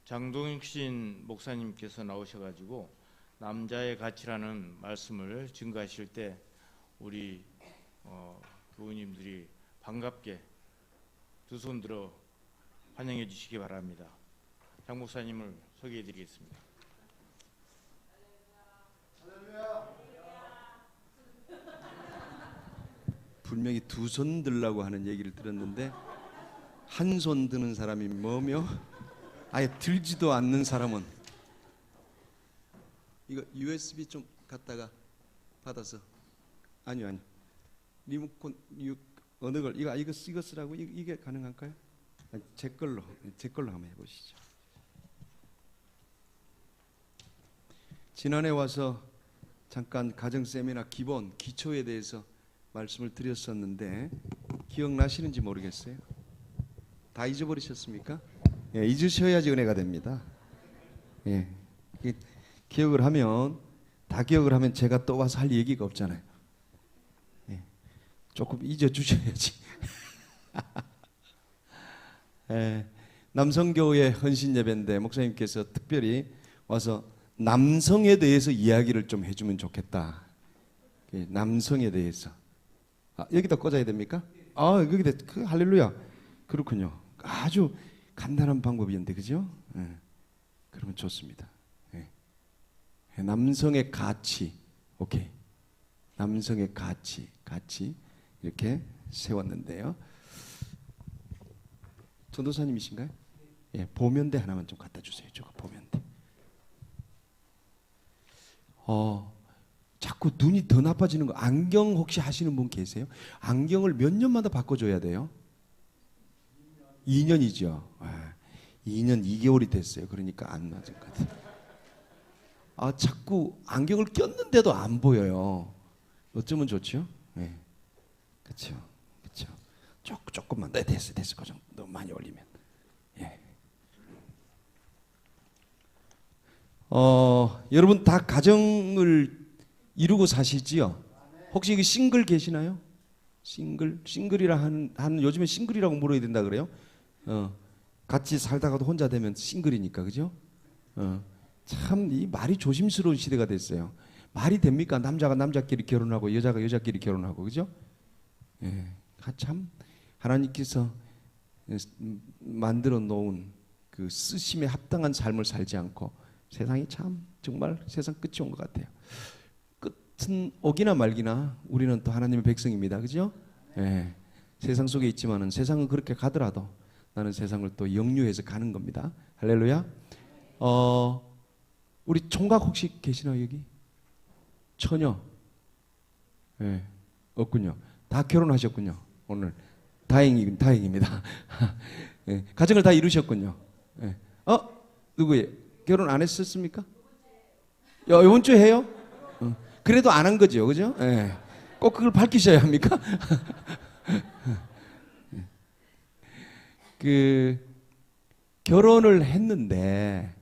장동신 목사님께서 나오셔가지고 남자의 가치라는 말씀을 증거하실 때 우리 교우님들이 반갑게 두 손 들어 환영해 주시기 바랍니다. 장 목사님을 소개해 드리겠습니다. 분명히 두 손 들라고 하는 얘기를 들었는데 한 손 드는 사람이 뭐며 아예 들지도 않는 사람은 이거 USB 좀 갖다가 받아서 아니요 리모컨 어느 걸 이거 쓰라고 이게 가능할까요? 아니, 제 걸로 한번 해보시죠. 지난해 와서 잠깐 가정 세미나 기초에 대해서 말씀을 드렸었는데 기억나시는지 모르겠어요. 다 잊어버리셨습니까? 예, 잊으셔야지 은혜가 됩니다. 예, 기억을 하면 제가 또 와서 할 얘기가 없잖아요. 예, 조금 잊어주셔야지. 예, 남성교회 헌신예배인데 목사님께서 특별히 와서 남성에 대해서 이야기를 좀 해주면 좋겠다. 예, 남성에 대해서. 여기다 꽂아야 됩니까? 여기다 할렐루야. 그렇군요. 아주 간단한 방법이었는데 그죠? 예. 그러면 좋습니다. 예. 남성의 가치. 오케이. 남성의 가치 이렇게 세웠는데요. 전도사님이신가요? 예, 보면대 하나만 좀 갖다 주세요. 저거 보면대. 자꾸 눈이 더 나빠지는 거. 안경 혹시 하시는 분 계세요? 안경을 몇 년마다 바꿔줘야 돼요? 2년이죠. 2년 2개월이 됐어요. 그러니까 안 맞은 것 같아요. 자꾸 안경을 꼈는데도 안 보여요. 어쩌면 좋죠? 네. 그렇죠. 조금만. 네, 됐어. 그 정도. 너무 많이 올리면. 예. 여러분 다 가정을 이루고 사시지요? 혹시 여기 싱글 계시나요? 싱글이라 하는 요즘에 싱글이라고 물어야 된다 그래요? 같이 살다가도 혼자 되면 싱글이니까 그죠? 참 이 말이 조심스러운 시대가 됐어요. 말이 됩니까? 남자가 남자끼리 결혼하고 여자가 여자끼리 결혼하고 그죠? 예, 참 하나님께서 만들어 놓은 그 쓰심에 합당한 삶을 살지 않고 세상이 참 정말 세상 끝이 온 것 같아요. 끝은 오기나 말기나 우리는 또 하나님의 백성입니다. 그죠? 예, 세상 속에 있지만은 세상은 그렇게 가더라도 나는 세상을 또 영유해서 가는 겁니다. 할렐루야. 우리 총각 혹시 계시나요 여기? 처녀? 예, 없군요. 다 결혼하셨군요. 오늘 다행입니다. 예, 가정을 다 이루셨군요. 예. 누구예요? 결혼 안 했었습니까? 이번 주에 해요? 그래도 안 한 거죠, 그죠? 예. 꼭 그걸 밝히셔야 합니까? 결혼을 했는데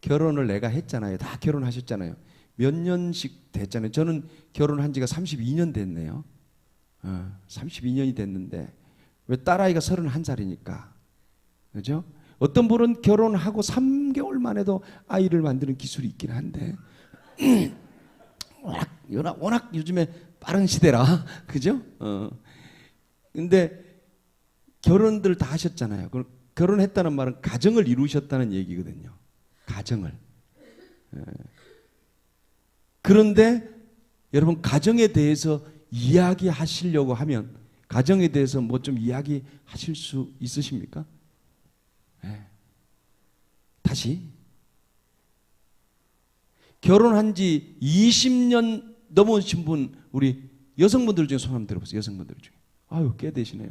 결혼을 내가 했잖아요. 다 결혼하셨잖아요. 몇 년씩 됐잖아요. 저는 결혼한 지가 32년 됐네요. 32년이 됐는데 왜 딸아이가 31살이니까 그죠? 어떤 분은 결혼하고 3개월 만에도 아이를 만드는 기술이 있긴 한데 워낙 요즘에 빠른 시대라 그죠? 근데 결혼들 다 하셨잖아요. 결혼했다는 말은 가정을 이루셨다는 얘기거든요. 가정을. 그런데 여러분 가정에 대해서 이야기하시려고 하면 가정에 대해서 뭐 좀 이야기하실 수 있으십니까? 다시 결혼한 지 20년 넘으신 분 우리 여성분들 중에 손 한번 들어보세요. 여성분들 중에. 아유 꽤 되시네요.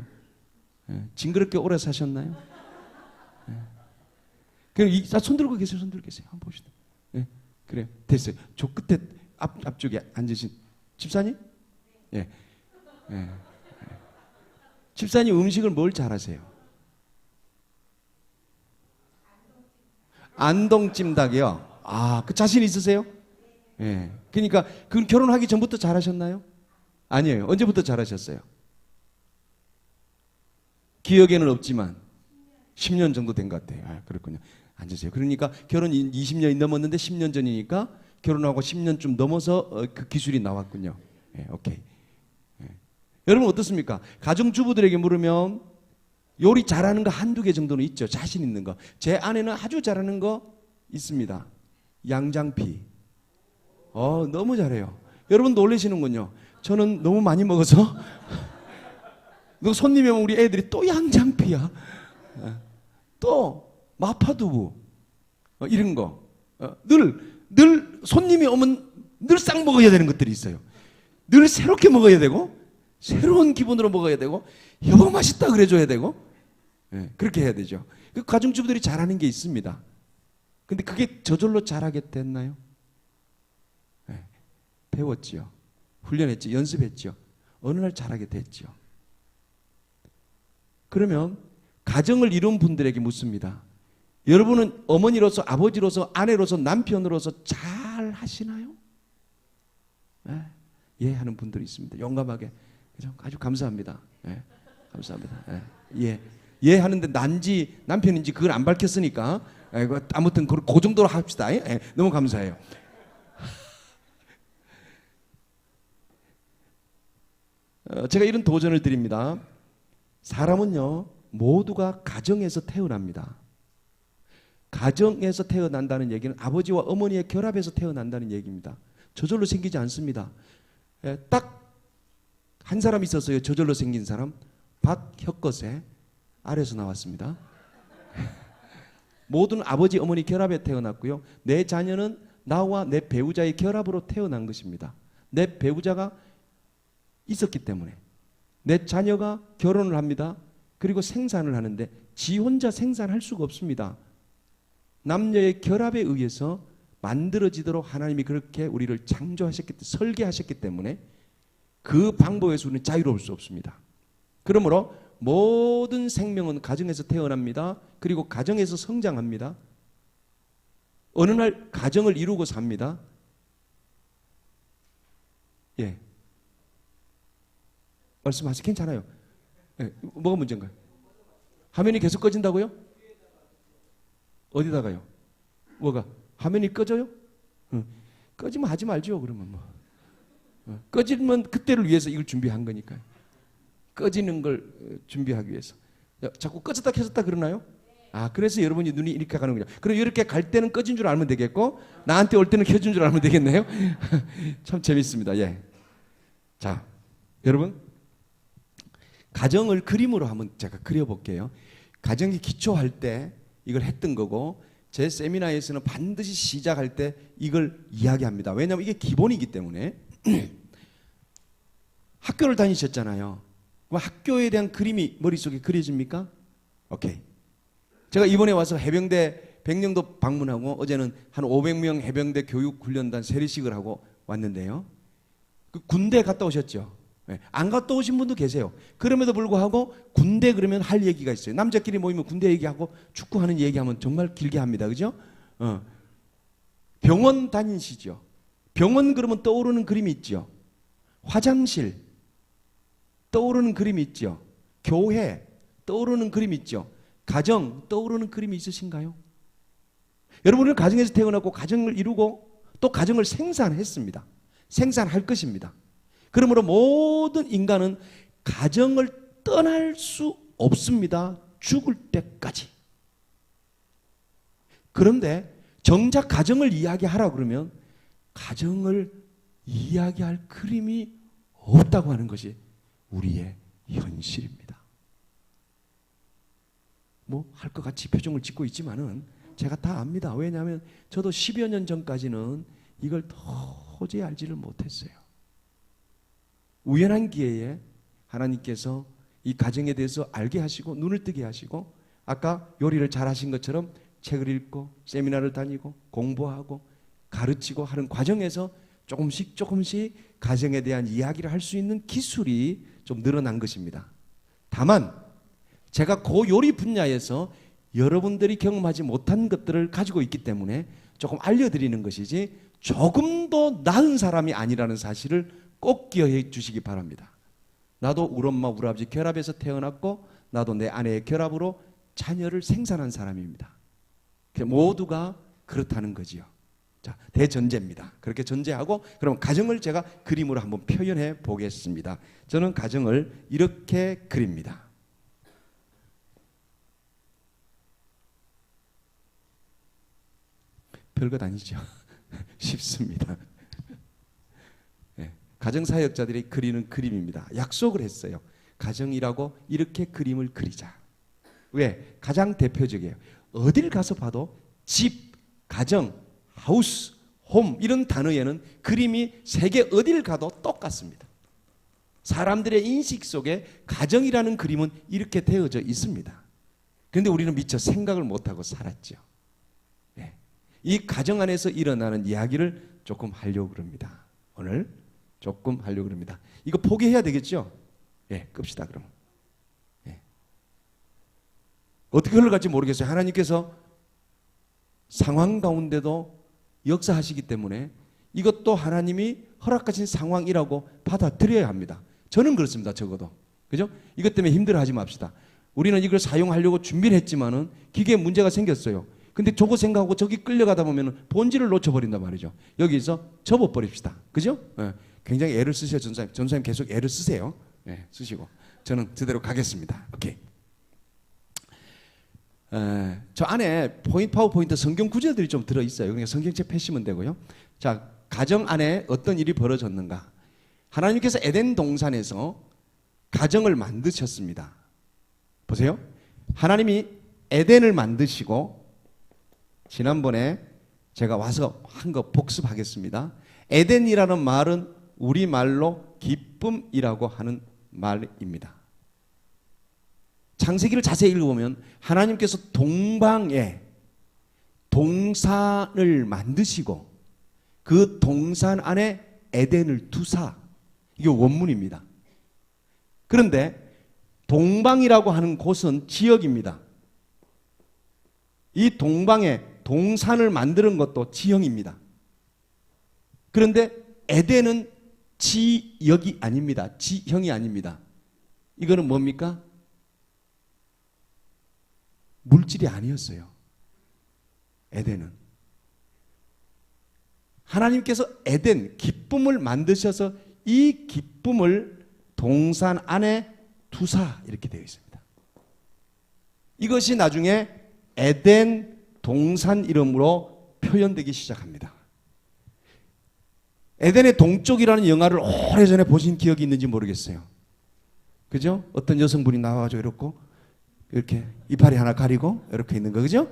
징그럽게 오래 사셨나요? 손 들고 계세요. 손 들고 계세요. 한번 봅시다. 그래요. 됐어요. 저 끝에 앞쪽에 앉으신 집사님? 예. 집사님 음식을 뭘 잘하세요? 안동찜닭이요. 그 자신 있으세요? 예. 그러니까 그 결혼하기 전부터 잘하셨나요? 아니에요. 언제부터 잘하셨어요? 기억에는 없지만 10년 정도 된 것 같아요. 아, 그렇군요. 앉으세요. 그러니까 결혼 20년이 넘었는데 10년 전이니까 결혼하고 10년쯤 넘어서 그 기술이 나왔군요. 예, 오케이. 예. 여러분 어떻습니까? 가정주부들에게 물으면 요리 잘하는 거 한두 개 정도는 있죠. 자신 있는 거. 제 아내는 아주 잘하는 거 있습니다. 양장피. 너무 잘해요. 여러분 놀라시는군요. 저는 너무 많이 먹어서 너 손님이 오면 우리 애들이 또 양장피야. 또 마파두부 이런 거. 늘 손님이 오면 늘 싹 먹어야 되는 것들이 있어요. 늘 새롭게 먹어야 되고 새로운 기분으로 먹어야 되고 여보 맛있다 그래줘야 되고 그렇게 해야 되죠. 그 가정주부들이 잘하는 게 있습니다. 근데 그게 저절로 잘하게 됐나요? 배웠지요. 훈련했죠. 연습했죠. 어느 날 잘하게 됐죠. 그러면 가정을 이룬 분들에게 묻습니다. 여러분은 어머니로서 아버지로서 아내로서 남편으로서 잘 하시나요? 예 하는 분들이 있습니다. 용감하게. 그죠? 아주 감사합니다. 감사합니다. 예 하는데 난지 남편인지 그걸 안 밝혔으니까 아무튼 그 정도로 합시다. 너무 감사해요. 제가 이런 도전을 드립니다. 사람은요 모두가 가정에서 태어납니다. 가정에서 태어난다는 얘기는 아버지와 어머니의 결합에서 태어난다는 얘기입니다. 저절로 생기지 않습니다. 딱 한 사람 있었어요. 저절로 생긴 사람. 박혁것의 아래서 나왔습니다. 모든 아버지 어머니 결합에 태어났고요. 내 자녀는 나와 내 배우자의 결합으로 태어난 것입니다. 내 배우자가 있었기 때문에 내 자녀가 결혼을 합니다. 그리고 생산을 하는데 지 혼자 생산할 수가 없습니다. 남녀의 결합에 의해서 만들어지도록 하나님이 그렇게 우리를 설계하셨기 때문에 그 방법에서 우리는 자유로울 수 없습니다. 그러므로 모든 생명은 가정에서 태어납니다. 그리고 가정에서 성장합니다. 어느 날 가정을 이루고 삽니다. 예. 말씀하세요. 괜찮아요. 뭐가 문제인가요? 화면이 계속 꺼진다고요? 어디다가요? 뭐가? 화면이 꺼져요? 꺼지면 하지 말죠. 그러면 뭐. 꺼지면 그때를 위해서 이걸 준비한 거니까요. 꺼지는 걸 준비하기 위해서. 자꾸 꺼졌다 켜졌다 그러나요? 그래서 여러분이 눈이 이렇게 가는군요. 그럼 이렇게 갈 때는 꺼진 줄 알면 되겠고 나한테 올 때는 켜진 줄 알면 되겠네요. 참 재밌습니다. 예. 자, 여러분 가정을 그림으로 한번 제가 그려볼게요. 가정이 기초할 때 이걸 했던 거고 제 세미나에서는 반드시 시작할 때 이걸 이야기합니다. 왜냐하면 이게 기본이기 때문에. 학교를 다니셨잖아요. 학교에 대한 그림이 머릿속에 그려집니까? 오케이. 제가 이번에 와서 해병대 백령도 방문하고 어제는 한 500명 해병대 교육훈련단 세례식을 하고 왔는데요. 그 군대 갔다 오셨죠? 안 갔다 오신 분도 계세요. 그럼에도 불구하고 군대 그러면 할 얘기가 있어요. 남자끼리 모이면 군대 얘기하고 축구하는 얘기하면 정말 길게 합니다. 그죠? 병원 다니시죠? 병원 그러면 떠오르는 그림이 있죠. 화장실 떠오르는 그림이 있죠. 교회 떠오르는 그림이 있죠. 가정 떠오르는 그림이 있으신가요? 여러분은 가정에서 태어났고 가정을 이루고 또 가정을 생산했습니다. 생산할 것입니다. 그러므로 모든 인간은 가정을 떠날 수 없습니다. 죽을 때까지. 그런데 정작 가정을 이야기하라 그러면 가정을 이야기할 그림이 없다고 하는 것이 우리의 현실입니다. 뭐 할 것 같이 표정을 짓고 있지만은 제가 다 압니다. 왜냐하면 저도 10여 년 전까지는 이걸 도저히 알지를 못했어요. 우연한 기회에 하나님께서 이 가정에 대해서 알게 하시고 눈을 뜨게 하시고 아까 요리를 잘 하신 것처럼 책을 읽고 세미나를 다니고 공부하고 가르치고 하는 과정에서 조금씩 가정에 대한 이야기를 할 수 있는 기술이 좀 늘어난 것입니다. 다만 제가 그 요리 분야에서 여러분들이 경험하지 못한 것들을 가지고 있기 때문에 조금 알려드리는 것이지 조금 더 나은 사람이 아니라는 사실을 꼭 기억해 주시기 바랍니다. 나도 우리 엄마 우리 아버지 결합해서 태어났고 나도 내 아내의 결합으로 자녀를 생산한 사람입니다. 모두가 그렇다는 거지요. 자, 대전제입니다. 그렇게 전제하고 그럼 가정을 제가 그림으로 한번 표현해 보겠습니다. 저는 가정을 이렇게 그립니다. 별것 아니죠. 쉽습니다. 네, 가정사역자들이 그리는 그림입니다. 약속을 했어요. 가정이라고 이렇게 그림을 그리자. 왜? 가장 대표적이에요. 어딜 가서 봐도 집, 가정, 하우스, 홈 이런 단어에는 그림이 세계 어딜 가도 똑같습니다. 사람들의 인식 속에 가정이라는 그림은 이렇게 되어져 있습니다. 그런데 우리는 미처 생각을 못하고 살았죠. 네. 이 가정 안에서 일어나는 이야기를 조금 하려고 그럽니다. 오늘 조금 하려고 그럽니다. 이거 포기해야 되겠죠? 예, 끕시다 그럼. 예. 어떻게 흘러갈지 모르겠어요. 하나님께서 상황 가운데도 역사하시기 때문에 이것도 하나님이 허락하신 상황이라고 받아들여야 합니다. 저는 그렇습니다. 적어도. 그죠? 이것 때문에 힘들어하지 맙시다. 우리는 이걸 사용하려고 준비를 했지만은 기계에 문제가 생겼어요. 근데 저거 생각하고 저기 끌려가다 보면 본질을 놓쳐버린단 말이죠. 여기서 접어버립시다. 그죠? 예. 굉장히 애를 쓰세요. 전사님. 전사님 계속 애를 쓰세요. 예, 쓰시고. 저는 제대로 가겠습니다. 오케이. 저 안에 파워포인트 성경 구절들이 좀 들어있어요. 그러니까 성경책 펴시면 되고요. 자, 가정 안에 어떤 일이 벌어졌는가. 하나님께서 에덴 동산에서 가정을 만드셨습니다. 보세요. 하나님이 에덴을 만드시고 지난번에 제가 와서 한 거 복습하겠습니다. 에덴이라는 말은 우리말로 기쁨이라고 하는 말입니다. 창세기를 자세히 읽어보면 하나님께서 동방에 동산을 만드시고 그 동산 안에 에덴을 두사. 이게 원문입니다. 그런데 동방이라고 하는 곳은 지역입니다. 이 동방에 동산을 만드는 것도 지형입니다. 그런데 에덴은 지역이 아닙니다. 지형이 아닙니다. 이거는 뭡니까? 물질이 아니었어요. 에덴은. 하나님께서 에덴, 기쁨을 만드셔서 이 기쁨을 동산 안에 두사 이렇게 되어 있습니다. 이것이 나중에 에덴 동산 이름으로 표현되기 시작합니다. 에덴의 동쪽이라는 영화를 오래전에 보신 기억이 있는지 모르겠어요. 그죠? 어떤 여성분이 나와가지고 이렇게 이파리 하나 가리고 이렇게 있는 거, 그죠?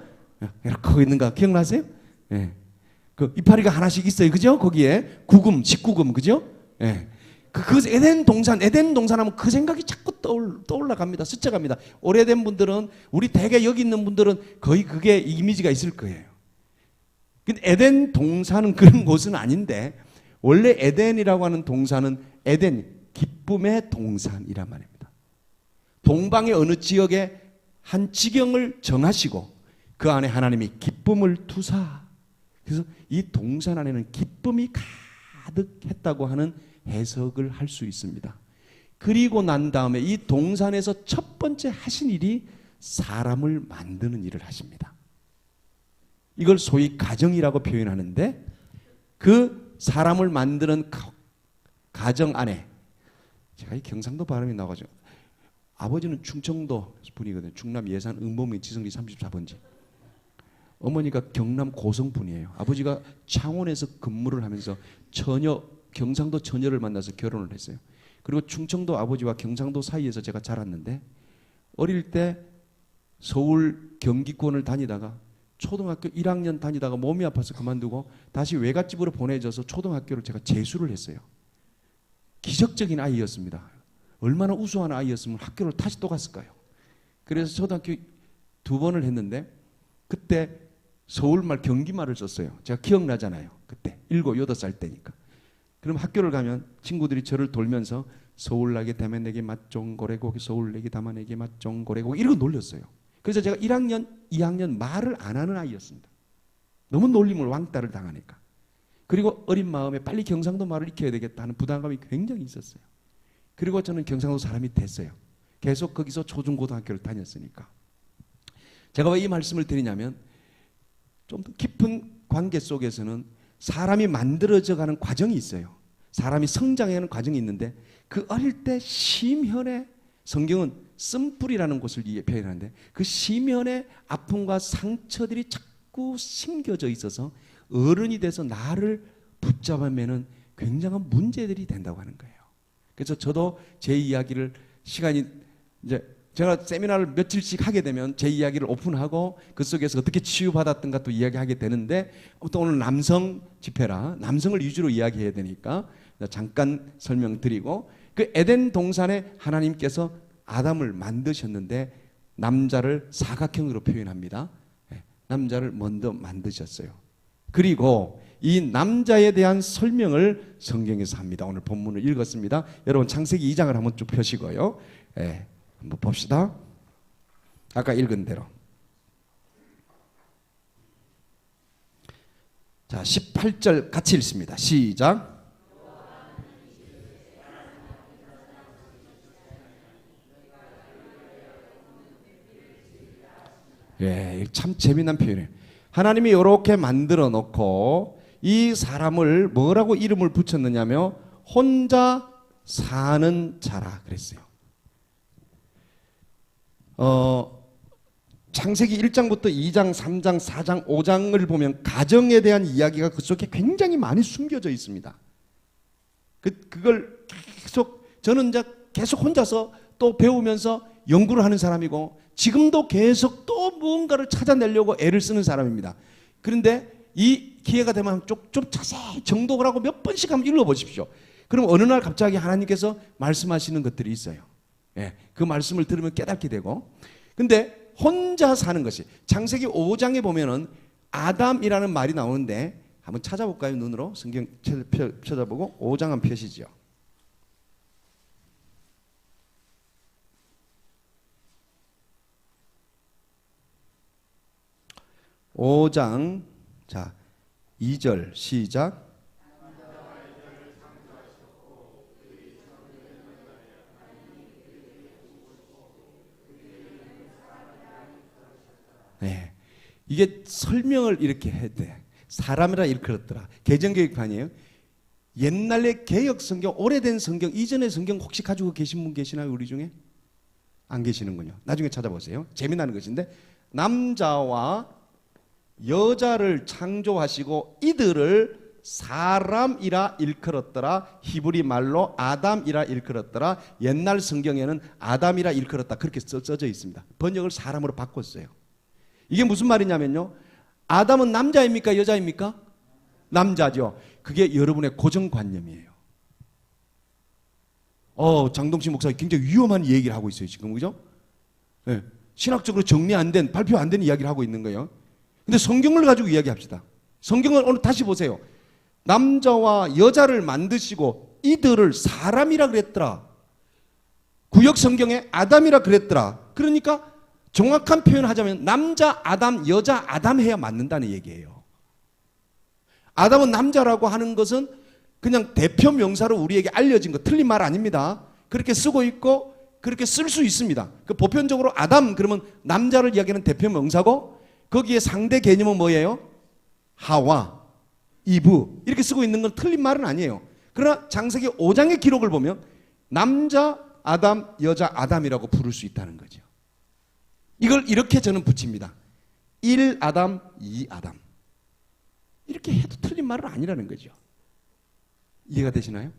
이렇게 있는 거 기억나세요? 예. 그 이파리가 하나씩 있어요, 그죠? 거기에 구금, 19금, 그죠? 예. 그 에덴 동산 하면 그 생각이 자꾸 떠올라갑니다. 스쳐갑니다. 오래된 분들은, 우리 대개 여기 있는 분들은 거의 그게 이미지가 있을 거예요. 근데 에덴 동산은 그런 곳은 아닌데, 원래 에덴이라고 하는 동산은 에덴, 기쁨의 동산이란 말입니다. 동방의 어느 지역에 한 지경을 정하시고 그 안에 하나님이 기쁨을 투사. 그래서 이 동산 안에는 기쁨이 가득했다고 하는 해석을 할 수 있습니다. 그리고 난 다음에 이 동산에서 첫 번째 하신 일이 사람을 만드는 일을 하십니다. 이걸 소위 가정이라고 표현하는데, 그 사람을 만드는 가정 안에, 제가 이 경상도 발음이 나와가지고, 아버지는 충청도 분이거든요. 충남 예산 응봉면 지성리 34번지. 어머니가 경남 고성 분이에요. 아버지가 창원에서 근무를 하면서 경상도 처녀를 만나서 결혼을 했어요. 그리고 충청도 아버지와 경상도 사이에서 제가 자랐는데, 어릴 때 서울 경기권을 다니다가 초등학교 1학년 다니다가 몸이 아파서 그만두고 다시 외갓집으로 보내져서 초등학교를 제가 재수를 했어요. 기적적인 아이였습니다. 얼마나 우수한 아이였으면 학교를 다시 또 갔을까요? 그래서 초등학교 2번을 했는데, 그때 서울말 경기말을 썼어요. 제가 기억나잖아요. 그때 7, 8살 때니까. 그럼 학교를 가면 친구들이 저를 돌면서 서울나게 담아내게 맛종고래고기, 서울내게 담아내게 맛종고래고기 이러고 놀렸어요. 그래서 제가 1학년, 2학년 말을 안 하는 아이였습니다. 너무 놀림을 왕따를 당하니까. 그리고 어린 마음에 빨리 경상도 말을 익혀야 되겠다는 부담감이 굉장히 있었어요. 그리고 저는 경상도 사람이 됐어요. 계속 거기서 초중고등학교를 다녔으니까. 제가 왜 이 말씀을 드리냐면 좀 더 깊은 관계 속에서는 사람이 만들어져 가는 과정이 있어요. 사람이 성장하는 과정이 있는데 그 어릴 때 심혈의 성경은 쓴뿌리라는 것을 표현하는데 그 심연의 아픔과 상처들이 자꾸 심겨져 있어서 어른이 돼서 나를 붙잡으면은 굉장한 문제들이 된다고 하는 거예요. 그래서 저도 제 이야기를 시간이 이제 제가 세미나를 며칠씩 하게 되면 제 이야기를 오픈하고 그 속에서 어떻게 치유받았던가 또 이야기하게 되는데 또 오늘 남성 집회라 남성을 위주로 이야기해야 되니까 잠깐 설명드리고 그 에덴 동산에 하나님께서 아담을 만드셨는데 남자를 사각형으로 표현합니다. 남자를 먼저 만드셨어요. 그리고 이 남자에 대한 설명을 성경에서 합니다. 오늘 본문을 읽었습니다. 여러분 창세기 2장을 한번 쭉 펴시고요. 한번 봅시다. 아까 읽은 대로. 자, 18절 같이 읽습니다. 시작. 참 재미난 표현이에요. 하나님이 이렇게 만들어 놓고 이 사람을 뭐라고 이름을 붙였느냐며 혼자 사는 자라 그랬어요. 창세기 1장부터 2장, 3장, 4장, 5장을 보면 가정에 대한 이야기가 그 속에 굉장히 많이 숨겨져 있습니다. 그걸 계속 저는 이제 계속 혼자서 또 배우면서 연구를 하는 사람이고 지금도 계속 또 무언가를 찾아내려고 애를 쓰는 사람입니다. 그런데 이 기회가 되면 좀 자세히 정독을 하고 몇 번씩 한번 읽어보십시오. 그럼 어느 날 갑자기 하나님께서 말씀하시는 것들이 있어요. 그 말씀을 들으면 깨닫게 되고. 근데 혼자 사는 것이 창세기 5장에 보면은 아담이라는 말이 나오는데 한번 찾아볼까요? 눈으로 성경 찾아보고 5장 한번 펴시죠. 5장 자 2절 시작. 네, 이게 설명을 이렇게 해야 돼. 사람이라 일컬었더라. 개정개혁판이에요. 옛날에 개혁 성경, 오래된 성경, 이전의 성경 혹시 가지고 계신 분 계시나요? 우리 중에? 안 계시는군요. 나중에 찾아보세요. 재미나는 것인데 남자와 여자를 창조하시고 이들을 사람이라 일컬었더라. 히브리 말로 아담이라 일컬었더라. 옛날 성경에는 아담이라 일컬었다. 그렇게 써져 있습니다. 번역을 사람으로 바꿨어요. 이게 무슨 말이냐면요. 아담은 남자입니까? 여자입니까? 남자죠. 그게 여러분의 고정관념이에요. 장동신 목사가 굉장히 위험한 얘기를 하고 있어요. 지금 그죠? 네. 신학적으로 정리 안 된, 발표 안 된 이야기를 하고 있는 거예요. 근데 성경을 가지고 이야기합시다. 성경을 오늘 다시 보세요. 남자와 여자를 만드시고 이들을 사람이라 그랬더라. 구역 성경에 아담이라 그랬더라. 그러니까 정확한 표현을 하자면 남자 아담, 여자 아담 해야 맞는다는 얘기예요. 아담은 남자라고 하는 것은 그냥 대표 명사로 우리에게 알려진 거 틀린 말 아닙니다. 그렇게 쓰고 있고 그렇게 쓸 수 있습니다. 그 보편적으로 아담 그러면 남자를 이야기하는 대표 명사고 거기에 상대 개념은 뭐예요? 하와, 이브 이렇게 쓰고 있는 건 틀린 말은 아니에요. 그러나 창세기 5장의 기록을 보면 남자 아담, 여자 아담이라고 부를 수 있다는 거죠. 이걸 이렇게 저는 붙입니다. 1아담, 2아담 이렇게 해도 틀린 말은 아니라는 거죠. 이해가 되시나요?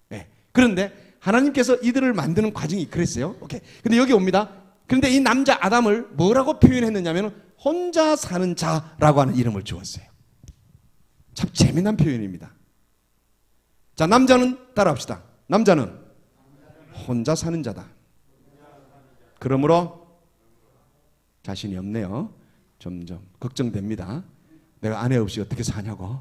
네. 그런데 하나님께서 이들을 만드는 과정이 그랬어요. 오케이. 근데 여기 옵니다. 그런데 이 남자 아담을 뭐라고 표현했느냐면 혼자 사는 자라고 하는 이름을 주었어요. 참 재미난 표현입니다. 자, 남자는 따라합시다. 남자는 혼자 사는 자다. 그러므로 자신이 없네요. 점점 걱정됩니다. 내가 아내 없이 어떻게 사냐고.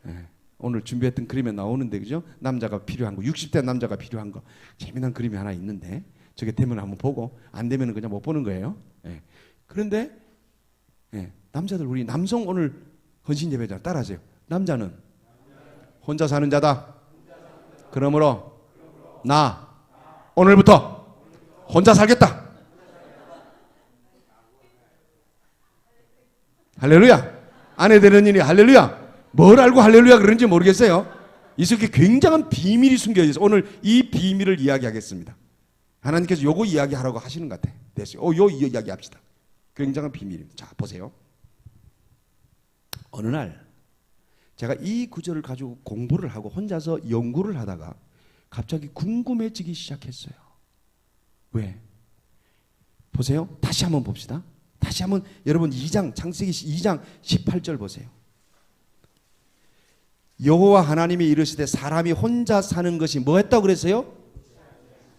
네. 오늘 준비했던 그림에 나오는데 그죠? 남자가 필요한 거 60대 남자가 필요한 거 재미난 그림이 하나 있는데 저게 되면 한번 보고 안 되면 그냥 못 보는 거예요. 네. 그런데 남자들 우리 남성 오늘 헌신 예배자 따라하세요. 남자는 혼자 사는 자다. 그러므로 나 오늘부터 혼자 살겠다. 할렐루야. 아내 되는 일이 할렐루야. 뭘 알고 할렐루야 그러는지 모르겠어요. 이 속에 굉장한 비밀이 숨겨져 있어요. 오늘 이 비밀을 이야기하겠습니다. 하나님께서 요거 이야기하라고 하시는 것 같아. 됐어요. 요 이야기 합시다. 굉장한 비밀입니다. 자, 보세요. 어느 날 제가 이 구절을 가지고 공부를 하고 혼자서 연구를 하다가 갑자기 궁금해지기 시작했어요. 왜? 보세요. 다시 한번 봅시다. 다시 한번 여러분 2장 창세기 2장 18절 보세요. 여호와 하나님이 이르시되 사람이 혼자 사는 것이 뭐 했다고 그랬어요?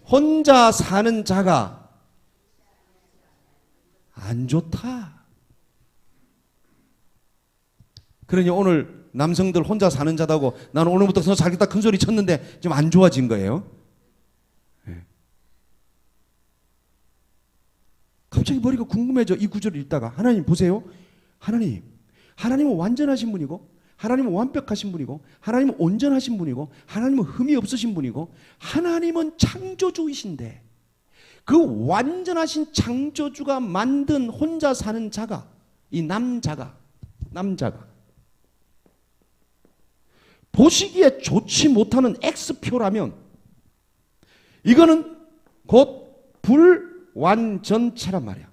혼자 사는 자가 안 좋다. 그러니 오늘 남성들 혼자 사는 자다고 나는 오늘부터 더 살겠다 큰 소리 쳤는데 좀 안 좋아진 거예요. 네. 갑자기 머리가 궁금해져. 이 구절을 읽다가 하나님 보세요. 하나님은 완전하신 분이고 하나님은 완벽하신 분이고 하나님은 온전하신 분이고 하나님은 흠이 없으신 분이고 하나님은 창조주이신데 그 완전하신 창조주가 만든 혼자 사는 자가 이 남자가 보시기에 좋지 못하는 X표라면 이거는 곧 불완전체란 말이야.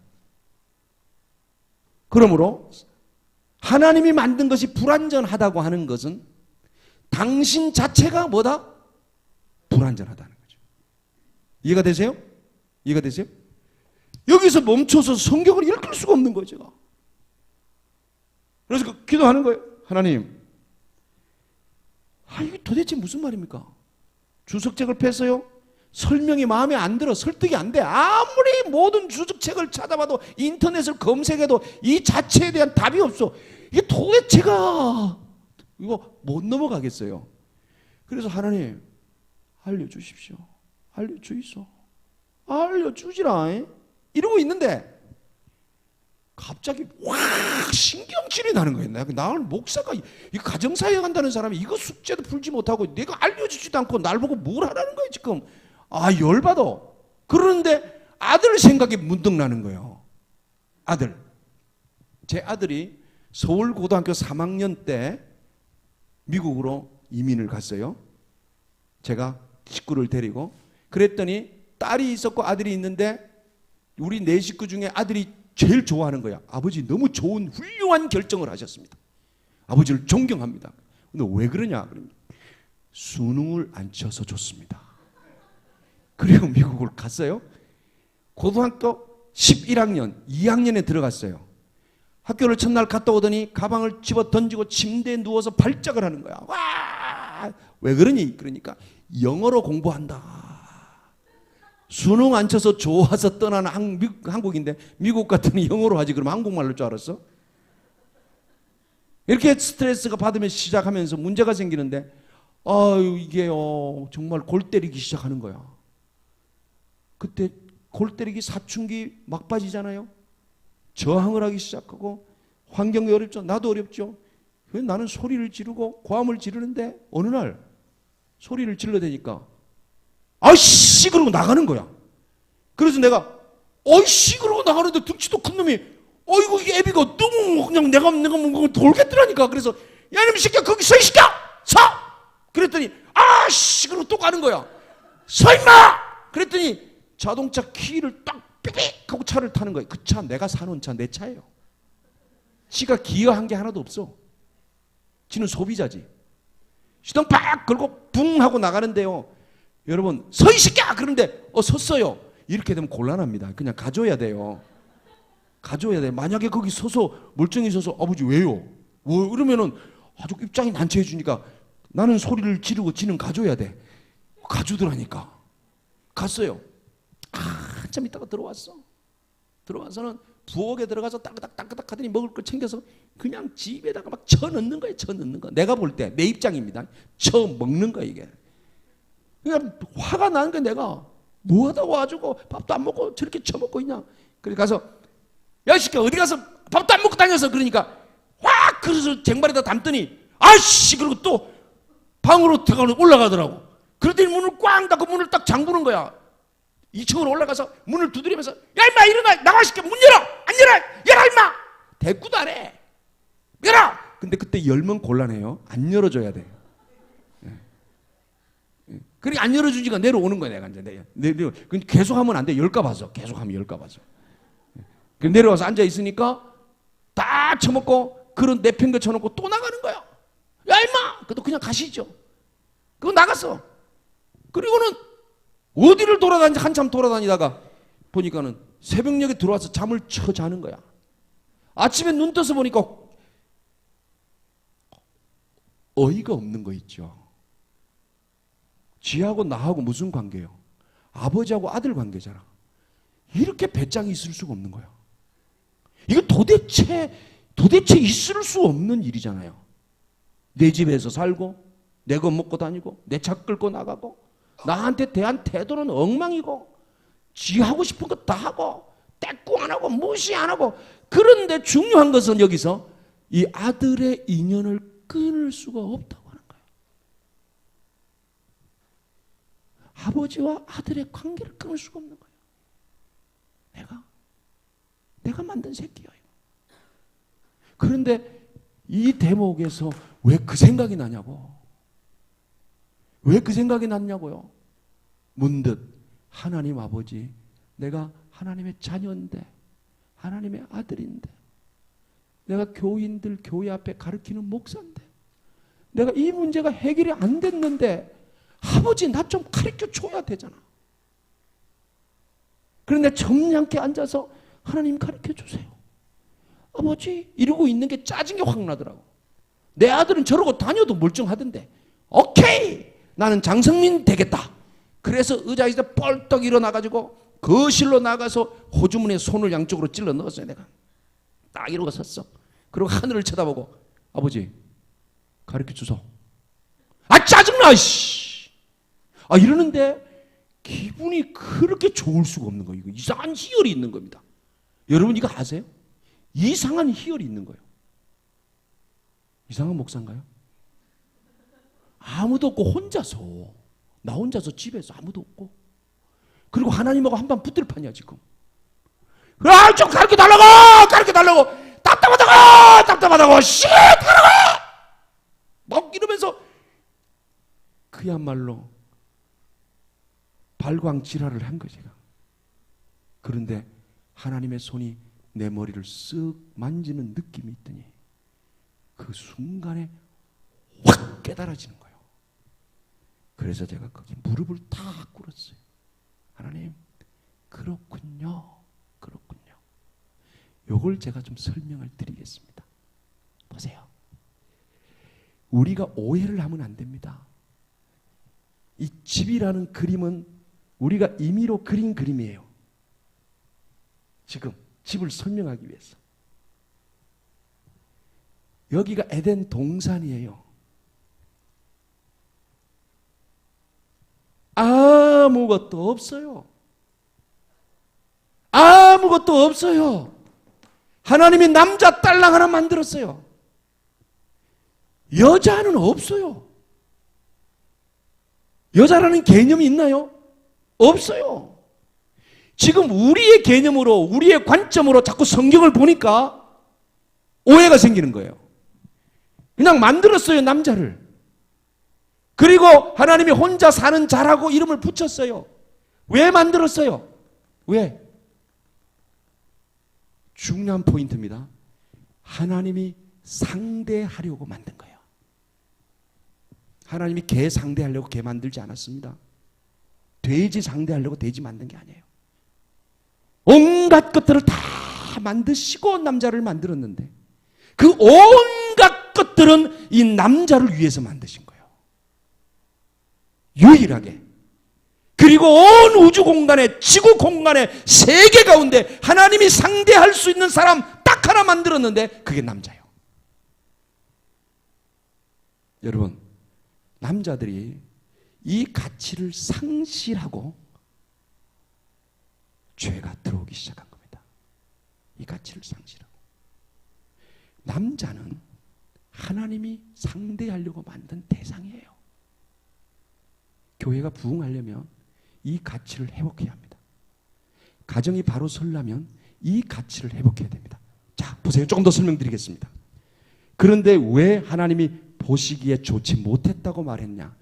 그러므로 하나님이 만든 것이 불완전하다고 하는 것은 당신 자체가 뭐다? 불완전하다는 거죠. 이해가 되세요? 이해가 되세요? 여기서 멈춰서 성경을 읽을 수가 없는 거죠. 그래서 기도하는 거예요. 하나님, 이게 도대체 무슨 말입니까? 주석책을 폈어요? 설명이 마음에 안 들어. 설득이 안 돼. 아무리 모든 주석책을 찾아봐도 인터넷을 검색해도 이 자체에 대한 답이 없어. 이게 도대체가 이거 못 넘어가겠어요. 그래서 하나님 알려주십시오. 알려주이소. 알려주지라. 이러고 있는데 갑자기 확 신경질이 나는 거예요. 나를 목사가 이 가정사역 한다는 사람이 이거 숙제도 풀지 못하고 내가 알려주지도 않고 날 보고 뭘 하라는 거예요 지금. 열받아. 그러는데 아들 생각이 문득 나는 거예요. 아들. 제 아들이 서울고등학교 3학년 때 미국으로 이민을 갔어요. 제가 식구를 데리고. 그랬더니 딸이 있었고 아들이 있는데 우리 네 식구 중에 아들이 제일 좋아하는 거야. 아버지 너무 좋은 훌륭한 결정을 하셨습니다. 아버지를 존경합니다. 근데 왜 그러냐? 수능을 안 쳐서 좋습니다. 그리고 미국을 갔어요. 고등학교 11학년, 2학년에 들어갔어요. 학교를 첫날 갔다 오더니 가방을 집어 던지고 침대에 누워서 발작을 하는 거야. 와! 왜 그러니? 그러니까 영어로 공부한다. 수능 안 쳐서 좋아서 떠나는 한국인데 미국 갔더니 영어로 하지. 그러면 한국말로 줄 알았어? 이렇게 스트레스가 받으면 시작하면서 문제가 생기는데 이게요 정말 골 때리기 시작하는 거야. 그때 골 때리기 사춘기 막바지잖아요. 저항을 하기 시작하고 환경이 어렵죠. 나도 어렵죠. 나는 소리를 지르고 고함을 지르는데 어느 날 소리를 질러대니까 아이씨 그러고 나가는 거야. 그래서 내가 아이씨 그러고 나가는데 덩치도 큰 놈이 이거 이게 애비가 너무 그냥 내가 뭔가 돌겠더라니까. 그래서 야 이놈 새끼야 거기 서 이 새끼야 서! 그랬더니 아씨 그러고 또 가는 거야. 서 임마! 그랬더니 자동차 키를 딱 삑삑 하고 차를 타는 거예요. 그 차 내가 사놓은 차 내 차예요. 지가 기여한 게 하나도 없어. 지는 소비자지. 시동 팍 걸고 붕 하고 나가는데요. 여러분 서 이 새끼야 그러는데 섰어요. 이렇게 되면 곤란합니다. 그냥 가져야 돼요. 가져야 돼. 만약에 거기 서서 멀쩡히 서서 아버지 왜요? 이러면은 아주 입장이 난처해 주니까 나는 소리를 지르고 지는 가져야 돼. 가주더라니까. 갔어요. 한참 있다가 들어와서는 부엌에 들어가서 따그닥 하더니 먹을 걸 챙겨서 그냥 집에다가 막 쳐 넣는 거예요. 쳐 넣는 거. 내가 볼 때 내 입장입니다. 쳐 먹는 거야 이게. 그냥 화가 나는 거야. 내가 뭐하다 와가지고 밥도 안 먹고 저렇게 쳐먹고 있냐. 그래 가서 야 이 새끼야 어디 가서 밥도 안 먹고 다녀서 그러니까 확 그래서 쟁반에다 담더니 아씨 그리고 또 방으로 올라가더라고. 그러더니 문을 꽝 닫고 문을 딱 잠그는 거야. 2층으로 올라가서 문을 두드리면서 야 임마 일어나 나와 시켜 문 열어 안 열어 열어 임마 대꾸도 안 해. 열어! 근데 그때 열면 곤란해요. 안 열어줘야 돼. 그러니까 안 열어주니까 내려오는 거야. 내가 이제 내려. 계속 하면 안 돼. 열까 봐서. 계속 하면 열까 봐서. 내려와서 앉아 있으니까 다 처먹고 그런 내팽겨 쳐놓고 또 나가는 거야. 야 임마! 그래도 그냥 가시죠. 그거 나갔어. 그리고는 어디를 돌아다니지 한참 돌아다니다가 보니까는 새벽녘에 들어와서 잠을 쳐 자는 거야. 아침에 눈 떠서 보니까 어이가 없는 거 있죠. 지하고 나하고 무슨 관계예요? 아버지하고 아들 관계잖아. 이렇게 배짱이 있을 수가 없는 거야. 이거 도대체 있을 수 없는 일이잖아요. 내 집에서 살고 내 것 먹고 다니고 내 차 끌고 나가고 나한테 대한 태도는 엉망이고 지 하고 싶은 거 다 하고 떼꾸 안 하고 무시 안 하고. 그런데 중요한 것은 여기서 이 아들의 인연을 끊을 수가 없다고 하는 거예요. 아버지와 아들의 관계를 끊을 수가 없는 거예요. 내가 만든 새끼야. 그런데 이 대목에서 왜 그 생각이 나냐고. 왜 그 생각이 났냐고요. 문득 하나님 아버지, 내가 하나님의 자녀인데, 하나님의 아들인데, 내가 교인들 교회 앞에 가르치는 목사인데, 내가 이 문제가 해결이 안 됐는데 아버지 나 좀 가르쳐 줘야 되잖아. 그런데 점잖게 앉아서 하나님 가르쳐 주세요. 아버지 이러고 있는 게 짜증이 확 나더라고. 내 아들은 저러고 다녀도 멀쩡하던데 오케이 나는 장성민 되겠다. 그래서 의자에서 뻘떡 일어나가지고 거실로 나가서 호주머니에 손을 양쪽으로 찔러 넣었어요. 내가 딱 이러고 섰어. 그리고 하늘을 쳐다보고 아버지 가르쳐 주소. 아 짜증나 씨. 아 이러는데 기분이 그렇게 좋을 수가 없는 거예요. 이거 이상한 희열이 있는 겁니다. 여러분 이거 아세요? 이상한 희열이 있는 거예요. 이상한 목사인가요? 아무도 없고 혼자서 나 혼자서 집에서 아무도 없고 그리고 하나님하고 한판 붙을 판이야 지금. 아 좀 가르쳐 달라고 답답하다고 싫다라고 막 이러면서 그야말로 발광질화를 한 거지. 그런데 하나님의 손이 내 머리를 쓱 만지는 느낌이 있더니 그 순간에 확 깨달아지는 거예요. 그래서 제가 거기 무릎을 탁 꿇었어요. 하나님, 그렇군요. 요걸 제가 좀 설명을 드리겠습니다. 보세요. 우리가 오해를 하면 안 됩니다. 이 집이라는 그림은 우리가 임의로 그린 그림이에요. 지금 집을 설명하기 위해서. 여기가 에덴 동산이에요. 아무것도 없어요. 아무것도 없어요. 하나님이 남자 딸랑 하나 만들었어요. 여자는 없어요. 여자라는 개념이 있나요? 없어요. 지금 우리의 개념으로 우리의 관점으로 자꾸 성경을 보니까 오해가 생기는 거예요. 그냥 만들었어요 남자를. 그리고 하나님이 혼자 사는 자라고 이름을 붙였어요. 왜 만들었어요? 왜? 중요한 포인트입니다. 하나님이 상대하려고 만든 거예요. 하나님이 개 상대하려고 개 만들지 않았습니다. 돼지 상대하려고 돼지 만든 게 아니에요. 온갖 것들을 다 만드시고 남자를 만들었는데 그 온갖 것들은 이 남자를 위해서 만드신 거예요. 유일하게. 그리고 온 우주 공간에 지구 공간에 세계 가운데 하나님이 상대할 수 있는 사람 딱 하나 만들었는데 그게 남자예요. 여러분 남자들이 이 가치를 상실하고 죄가 들어오기 시작한 겁니다. 이 가치를 상실하고. 남자는 하나님이 상대하려고 만든 대상이에요. 교회가 부흥하려면 이 가치를 회복해야 합니다. 가정이 바로 서려면 이 가치를 회복해야 됩니다. 자, 보세요. 조금 더 설명드리겠습니다. 그런데 왜 하나님이 보시기에 좋지 못했다고 말했냐?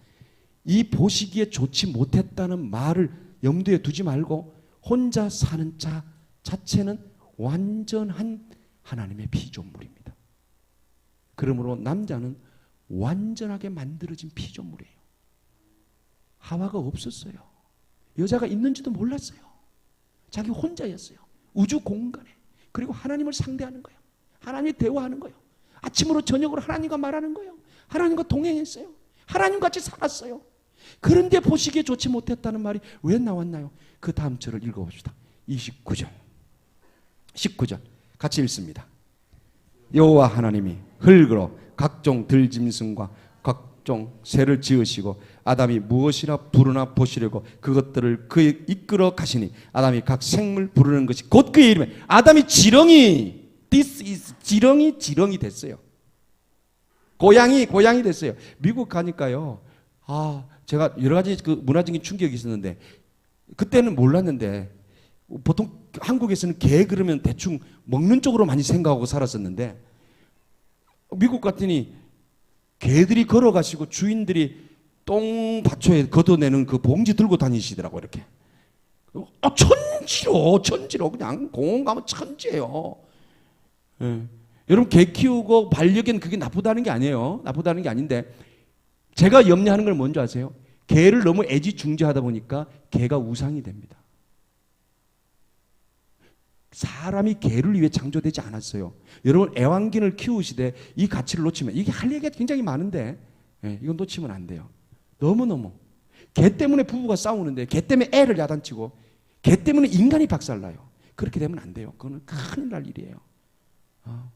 이 보시기에 좋지 못했다는 말을 염두에 두지 말고 혼자 사는 자 자체는 완전한 하나님의 피조물입니다. 그러므로 남자는 완전하게 만들어진 피조물이에요. 하와가 없었어요. 여자가 있는지도 몰랐어요. 자기 혼자였어요. 우주 공간에. 그리고 하나님을 상대하는 거예요. 하나님이 대화하는 거예요. 아침으로 저녁으로 하나님과 말하는 거예요. 하나님과 동행했어요. 하나님같이 살았어요. 그런데 보시기에 좋지 못했다는 말이 왜 나왔나요? 그 다음 절을 읽어봅시다. 29절 19절 같이 읽습니다. 여호와 하나님이 흙으로 각종 들짐승과 각종 새를 지으시고 아담이 무엇이라 부르나 보시려고 그것들을 그에 이끌어 가시니 아담이 각 생물 부르는 것이 곧 그의 이름에 아담이 지렁이 This is 지렁이 됐어요. 고양이 됐어요. 미국 가니까요. 제가 여러 가지 그 문화적인 충격이 있었는데 그때는 몰랐는데 보통 한국에서는 개 그러면 대충 먹는 쪽으로 많이 생각하고 살았었는데 미국 갔더니 개들이 걸어가시고 주인들이 똥 받초에 걷어내는 그 봉지 들고 다니시더라고 이렇게. 천지로 그냥 공원 가면 천지예요. 예. 여러분 개 키우고 반려견 그게 나쁘다는 게 아니에요. 나쁘다는 게 아닌데 제가 염려하는 걸 뭔지 아세요? 개를 너무 애지중지하다 보니까 개가 우상이 됩니다. 사람이 개를 위해 창조되지 않았어요. 여러분 애완견을 키우시되 이 가치를 놓치면 이게 할 얘기가 굉장히 많은데 이건 놓치면 안 돼요. 너무너무 개 때문에 부부가 싸우는데 개 때문에 애를 야단치고 개 때문에 인간이 박살나요. 그렇게 되면 안 돼요. 그거는 큰일 날 일이에요.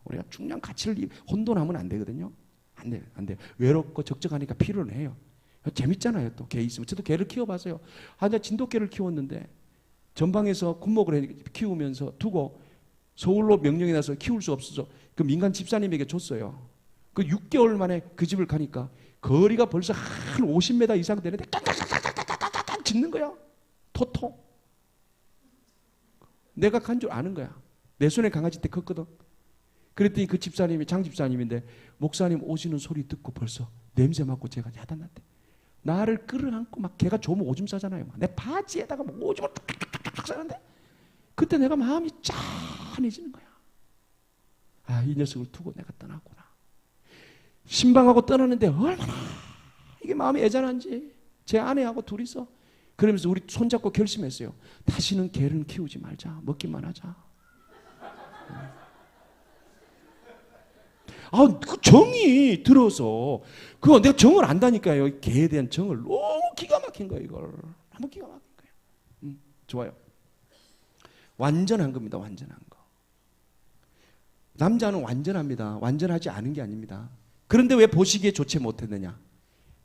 우리가 중요한 가치를 혼돈하면 안 되거든요. 안 돼요. 외롭고 적적하니까 필요는 해요. 재밌잖아요. 또 개 있으면. 저도 개를 키워봤어요. 나 진돗개를 키웠는데 전방에서 군목을 키우면서 두고 서울로 명령이 나서 키울 수 없어서 그 민간 집사님에게 줬어요. 그 6개월 만에 그 집을 가니까 거리가 벌써 한 50m 이상 되는데 깍깍깍깍깍깍깍 짖는 거야. 토토. 내가 간 줄 아는 거야. 내 손에 강아지 때 컸거든. 그랬더니 그 집사님이 장집사님인데 목사님 오시는 소리 듣고 벌써 냄새 맡고 제가 야단났대. 나를 끌어안고 막 걔가 좋으면 오줌 싸잖아요. 내 바지에다가 막 오줌을 탁탁탁탁 싸는데 그때 내가 마음이 짠해지는 거야. 이 녀석을 두고 내가 떠났구나. 신방하고 떠나는데 얼마나 이게 마음이 애잔한지 제 아내하고 둘이서 그러면서 우리 손잡고 결심했어요. 다시는 개를 키우지 말자. 먹기만 하자. 그 정이 들어서 그거 내가 정을 안다니까요. 개에 대한 정을 너무 기가 막힌 거예요. 이걸 너무 기가 막힌 거예요. 좋아요. 완전한 겁니다. 완전한 거. 남자는 완전합니다. 완전하지 않은 게 아닙니다. 그런데 왜 보시기에 좋지 못했느냐?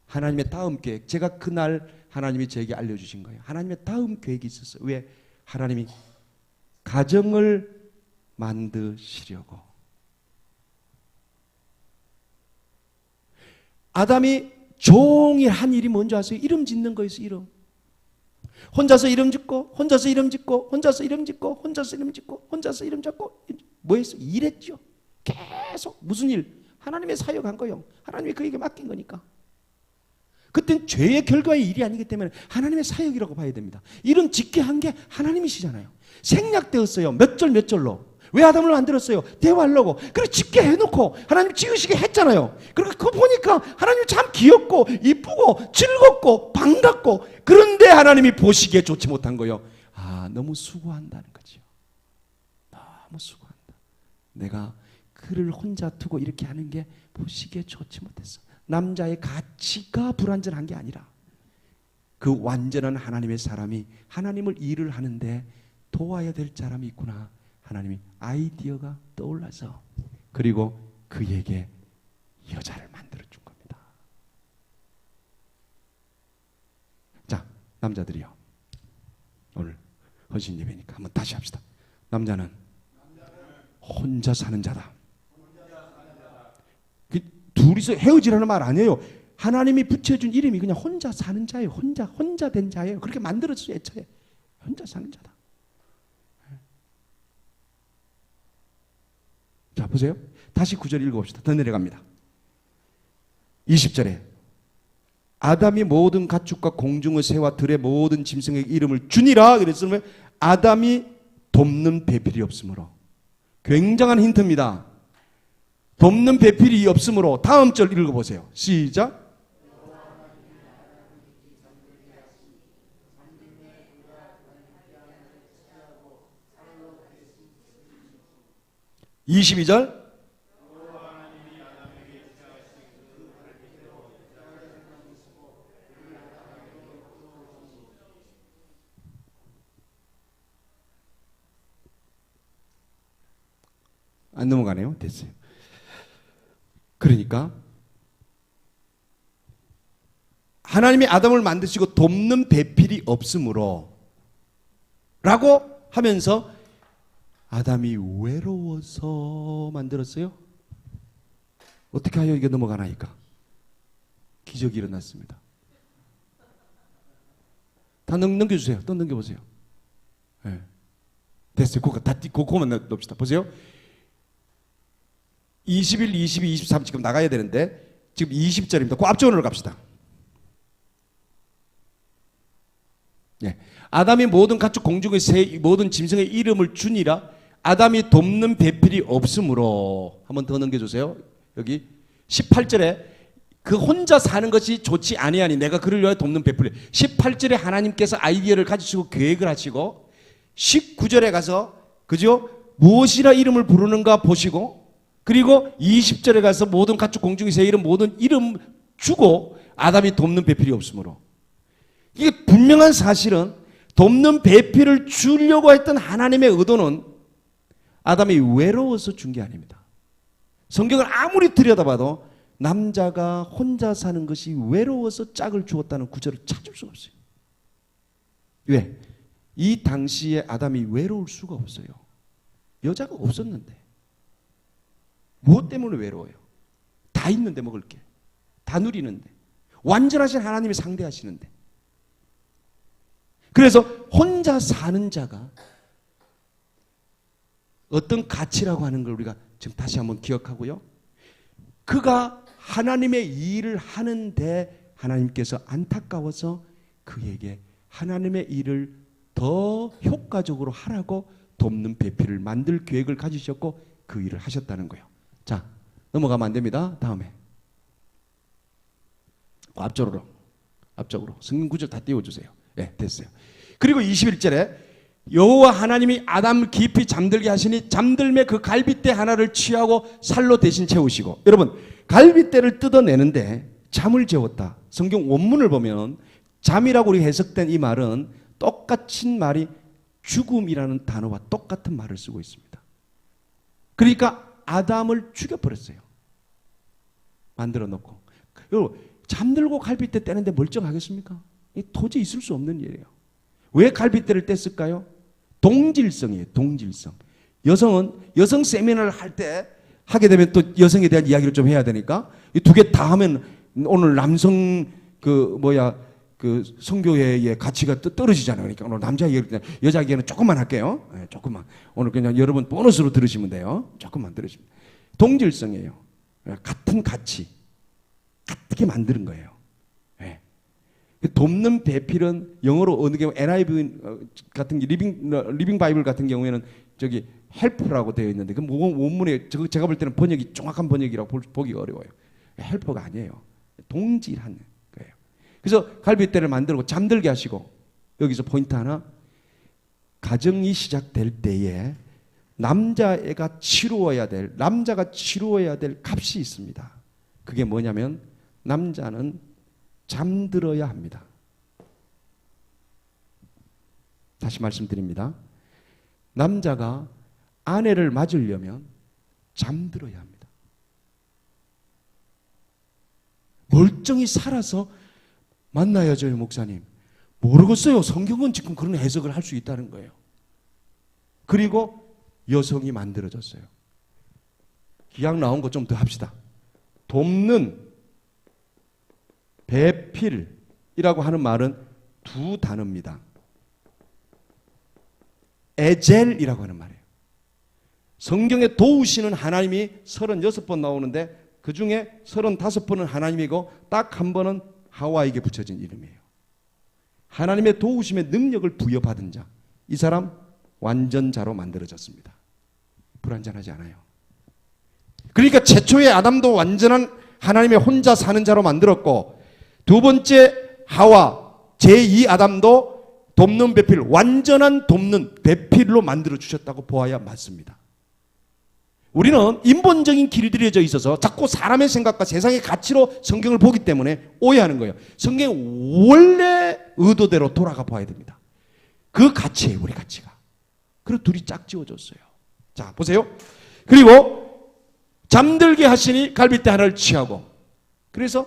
하나님의 다음 계획. 제가 그날 하나님이 저에게 알려주신 거예요. 하나님의 다음 계획이 있었어요. 왜? 하나님이 가정을 만드시려고. 아담이 종일 한 일이 뭔지 아세요? 이름 짓는 거였어요. 이름. 혼자서 이름 짓고 혼자서 이름 짓고 혼자서 이름 짓고 혼자서 이름 짓고 혼자서 이름 짓고 뭐 했어요? 일했죠. 계속 무슨 일? 하나님의 사역한 거예요. 하나님이 그에게 맡긴 거니까. 그땐 죄의 결과의 일이 아니기 때문에 하나님의 사역이라고 봐야 됩니다. 이름 짓게 한 게 하나님이시잖아요. 생략되었어요. 몇 절 몇 절로. 왜 아담을 만들었어요? 대화하려고. 그래 짓게 해놓고 하나님 지으시게 했잖아요. 그리고 그거 보니까 하나님 참 귀엽고 이쁘고 즐겁고 반갑고 그런데 하나님이 보시기에 좋지 못한 거예요. 너무 수고한다는 거죠. 너무 수고한다. 내가 그를 혼자 두고 이렇게 하는 게 보시기에 좋지 못했어. 남자의 가치가 불완전한 게 아니라 그 완전한 하나님의 사람이 하나님을 일을 하는데 도와야 될 사람이 있구나. 하나님이 아이디어가 떠올라서 그리고 그에게 여자를 만들어준 겁니다. 자, 남자들이요. 오늘 헌신 예배니까 한번 다시 합시다. 남자는 혼자 사는 자다. 둘이서 헤어지라는 말 아니에요. 하나님이 붙여준 이름이 그냥 혼자 사는 자예요. 혼자 된 자예요. 그렇게 만들어졌어요. 애초에. 혼자 사는 자다. 자, 보세요. 다시 9절 읽어봅시다. 더 내려갑니다. 20절에 아담이 모든 가축과 공중의 새와 들의 모든 짐승의 이름을 주니라 그랬으면 아담이 돕는 배필이 없으므로. 굉장한 힌트입니다. 돕는 배필이 없으므로. 다음 절 읽어보세요. 시작. (22절) 안 넘어가네요. 됐어요. 그러니까 하나님이 아담을 만드시고 돕는 배필이 없으므로 라고 하면서 아담이 외로워서 만들었어요. 어떻게 하여 이게 넘어가나이까? 기적이 일어났습니다. 다 넘겨주세요. 또 넘겨보세요. 네. 됐어요. 그거만 넣읍시다. 보세요. 21, 22, 23 지금 나가야 되는데 지금 20절입니다. 그 앞쪽으로 갑시다. 네. 아담이 모든 가축 공중의 새 모든 짐승의 이름을 주니라. 아담이 돕는 배필이 없으므로. 한번 더 넘겨주세요. 여기 18절에 그 혼자 사는 것이 좋지 아니하니 내가 그를 위하여 돕는 배필이. 18절에 하나님께서 아이디어를 가지시고 계획을 하시고 19절에 가서 그죠? 무엇이라 이름을 부르는가 보시고 그리고 20절에 가서 모든 가축 공중의 새 이름 모든 이름 주고 아담이 돕는 배필이 없으므로. 이게 분명한 사실은 돕는 배필을 주려고 했던 하나님의 의도는 아담이 외로워서 준 게 아닙니다. 성경을 아무리 들여다봐도 남자가 혼자 사는 것이 외로워서 짝을 주었다는 구절을 찾을 수가 없어요. 왜? 이 당시에 아담이 외로울 수가 없어요. 여자가 없었는데. 무엇 때문에 외로워요? 다 있는데 먹을 게. 다 누리는데. 완전하신 하나님이 상대하시는데. 그래서 혼자 사는 자가 어떤 가치라고 하는 걸 우리가 지금 다시 한번 기억하고요. 그가 하나님의 일을 하는데 하나님께서 안타까워서 그에게 하나님의 일을 더 효과적으로 하라고 돕는 배필을 만들 계획을 가지셨고 그 일을 하셨다는 거예요. 자, 넘어가면 안 됩니다. 다음에. 앞쪽으로. 성경 구절 다 띄워주세요. 네, 됐어요. 그리고 21절에 여호와 하나님이 아담 깊이 잠들게 하시니 잠들매 그 갈빗대 하나를 취하고 살로 대신 채우시고. 여러분, 갈빗대를 뜯어내는데 잠을 재웠다. 성경 원문을 보면 잠이라고 우리 해석된 이 말은 똑같은 말이 죽음이라는 단어와 똑같은 말을 쓰고 있습니다. 그러니까 아담을 죽여버렸어요. 만들어 놓고. 잠들고 갈빗대 떼는데 멀쩡하겠습니까? 도저히 있을 수 없는 일이에요. 왜 갈빗대를 뗐을까요? 동질성이에요. 동질성. 여성은 여성 세미나를 할 때 하게 되면 또 여성에 대한 이야기를 좀 해야 되니까 이 두 개 다 하면 오늘 남성 성교회의 가치가 떨어지잖아요. 그러니까 오늘 남자 얘기 여자 얘기는 조금만 할게요. 네, 조금만. 오늘 그냥 여러분 보너스로 들으시면 돼요. 조금만 들으시면. 동질성이에요. 같은 가치. 같게 만드는 거예요. 네. 돕는 배필은 영어로 어느 경우 NIV 같은 게 리빙 바이블 같은 경우에는 저기 헬퍼라고 되어 있는데 그 원문에 제가 볼 때는 번역이 정확한 번역이라고 보기가 어려워요. 헬퍼가 아니에요. 동질하는 거예요. 그래서 갈빗대를 만들고 잠들게 하시고 여기서 포인트 하나. 가정이 시작될 때에 남자가 치루어야 될 값이 있습니다. 그게 뭐냐면 남자는 잠들어야 합니다. 다시 말씀드립니다. 남자가 아내를 맞으려면 잠들어야 합니다. 멀쩡히 살아서 만나야죠, 목사님. 모르겠어요. 성경은 지금 그런 해석을 할 수 있다는 거예요. 그리고 여성이 만들어졌어요. 기약 나온 거 좀 더 합시다. 돕는 배필이라고 하는 말은 두 단어입니다. 에젤이라고 하는 말이에요. 성경에 도우시는 하나님이 36번 나오는데 그 중에 35번은 하나님이고 딱 한 번은 하와에게 붙여진 이름이에요. 하나님의 도우심의 능력을 부여받은 자, 이 사람 완전자로 만들어졌습니다. 불완전하지 않아요. 그러니까 최초의 아담도 완전한 하나님의 혼자 사는 자로 만들었고, 두 번째 하와 제2 아담도 돕는 배필, 완전한 돕는 배필로 만들어 주셨다고 보아야 맞습니다. 우리는 인본적인 길이 들여져 있어서 자꾸 사람의 생각과 세상의 가치로 성경을 보기 때문에 오해하는 거예요. 성경의 원래 의도대로 돌아가 봐야 됩니다. 그 가치예요, 우리 가치가. 그리고 둘이 짝지어졌어요. 자, 보세요. 그리고 잠들게 하시니 갈빗대 하나를 취하고, 그래서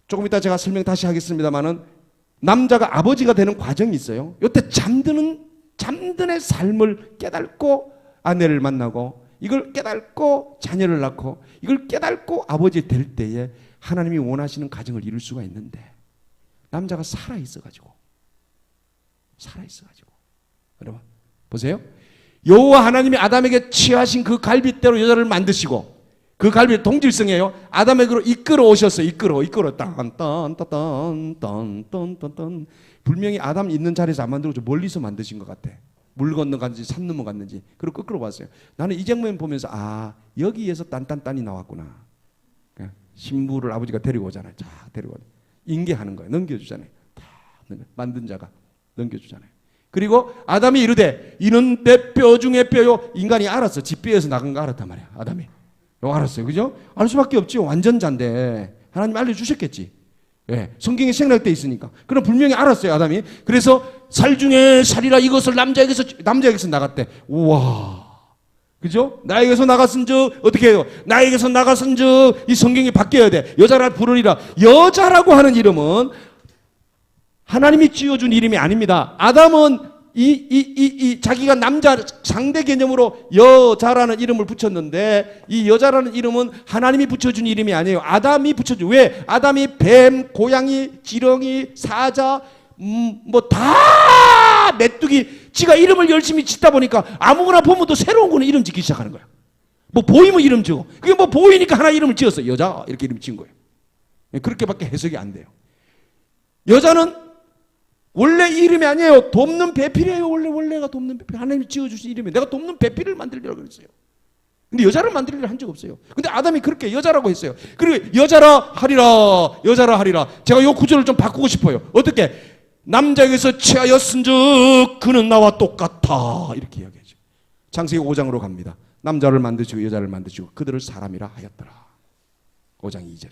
조금 이따 제가 설명 다시 하겠습니다만은 남자가 아버지가 되는 과정이 있어요. 이때 잠드는 삶을 깨닫고 아내를 만나고, 이걸 깨닫고 자녀를 낳고, 이걸 깨닫고 아버지 될 때에 하나님이 원하시는 가정을 이룰 수가 있는데, 남자가 살아있어가지고 여러분 보세요. 여호와 하나님이 아담에게 취하신 그 갈빗대로 여자를 만드시고, 그 갈빗 동질성이에요. 아담에게로 이끌어 오셨어요. 이끌어 딴딴딴딴딴딴딴. 분명히 아담 있는 자리에서 안 만들고 멀리서 만드신 것 같아. 물 건너갔는지 산 넘어갔는지. 그리고 거꾸로 봤어요. 나는 이 장면 보면서 여기에서 딴딴딴이 나왔구나. 신부를 아버지가 데리고 오잖아요. 자, 데리고 인계하는 거예요. 넘겨주잖아요. 만든 자가 넘겨주잖아요. 그리고 아담이 이르되 이는 내 뼈 중에 뼈요. 인간이 알았어. 지 뼈에서 나간 거 알았단 말이야. 아담이. 알았어요. 그죠? 알 수밖에 없지. 완전자인데 하나님 알려주셨겠지. 예, 성경에 생략되어 있으니까. 그럼 분명히 알았어요, 아담이. 그래서 살 중에 살이라 이것을 남자에게서 나갔대. 우와. 그죠? 나에게서 나갔은즉 어떻게 해요? 나에게서 나갔은즉 이 성경이 바뀌어야 돼. 여자라 부르리라. 여자라고 하는 이름은 하나님이 지어준 이름이 아닙니다. 아담은 자기가 남자 상대 개념으로 여자라는 이름을 붙였는데, 이 여자라는 이름은 하나님이 붙여준 이름이 아니에요. 아담이 붙여준. 왜? 아담이 뱀, 고양이, 지렁이, 사자, 다 메뚜기, 지가 이름을 열심히 짓다 보니까 아무거나 보면 또 새로운 거는 이름 짓기 시작하는 거야. 뭐 보이면 이름 지어. 그게 뭐 보이니까 하나 이름을 지었어. 여자 이렇게 이름 지은 거예요. 그렇게밖에 해석이 안 돼요. 여자는 원래 이 이름이 아니에요. 돕는 배필이에요. 원래가 돕는 배필. 하나님이 지어주신 이름이에요. 내가 돕는 배필을 만들려고 그랬어요. 근데 여자를 만들려고 한 적 없어요. 근데 아담이 그렇게 여자라고 했어요. 그리고 여자라 하리라. 제가 이 구절을 좀 바꾸고 싶어요. 어떻게? 남자에게서 취하였은즉 그는 나와 똑같아. 이렇게 이야기하죠. 창세기 5장으로 갑니다. 남자를 만드시고 여자를 만드시고 그들을 사람이라 하였더라. 5장 2절에.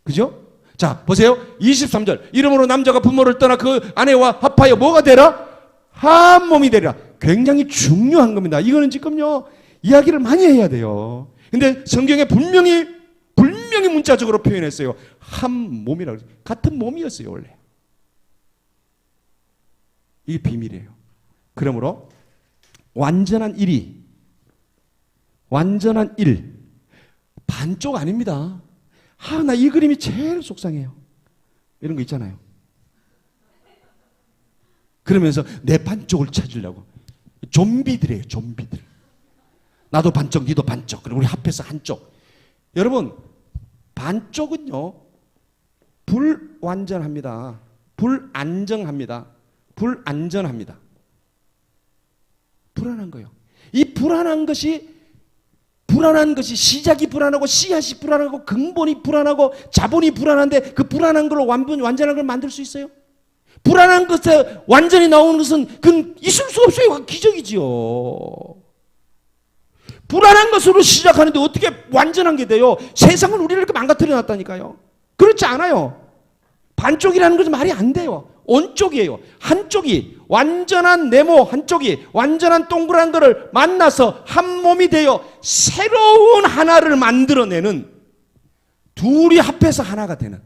그죠? 자, 보세요. 23절. 이러므로 남자가 부모를 떠나 그 아내와 합하여 뭐가 되라? 한 몸이 되리라. 굉장히 중요한 겁니다. 이거는 지금요, 이야기를 많이 해야 돼요. 근데 성경에 분명히 문자적으로 표현했어요. 한 몸이라고. 같은 몸이었어요, 원래. 이게 비밀이에요. 그러므로 완전한 일. 반쪽 아닙니다. 나 이 그림이 제일 속상해요. 이런 거 있잖아요. 그러면서 내 반쪽을 찾으려고. 좀비들이에요, 좀비들. 나도 반쪽, 니도 반쪽. 그리고 우리 합해서 한쪽. 여러분, 반쪽은요, 불완전합니다. 불안정합니다. 불안한 거예요. 이 불안한 것이 시작이 불안하고 씨앗이 불안하고 근본이 불안하고 자본이 불안한데, 그 불안한 걸로 완전한 걸 만들 수 있어요? 불안한 것에 완전히 나오는 것은 그건 있을 수 없어요. 기적이지요. 불안한 것으로 시작하는데 어떻게 완전한 게 돼요? 세상을 우리를 이렇게 망가뜨려 놨다니까요. 그렇지 않아요. 반쪽이라는 것은 말이 안 돼요. 온쪽이에요. 한쪽이, 완전한 네모 한쪽이 완전한 동그란 거를 만나서 한 몸이 되어 새로운 하나를 만들어내는, 둘이 합해서 하나가 되는,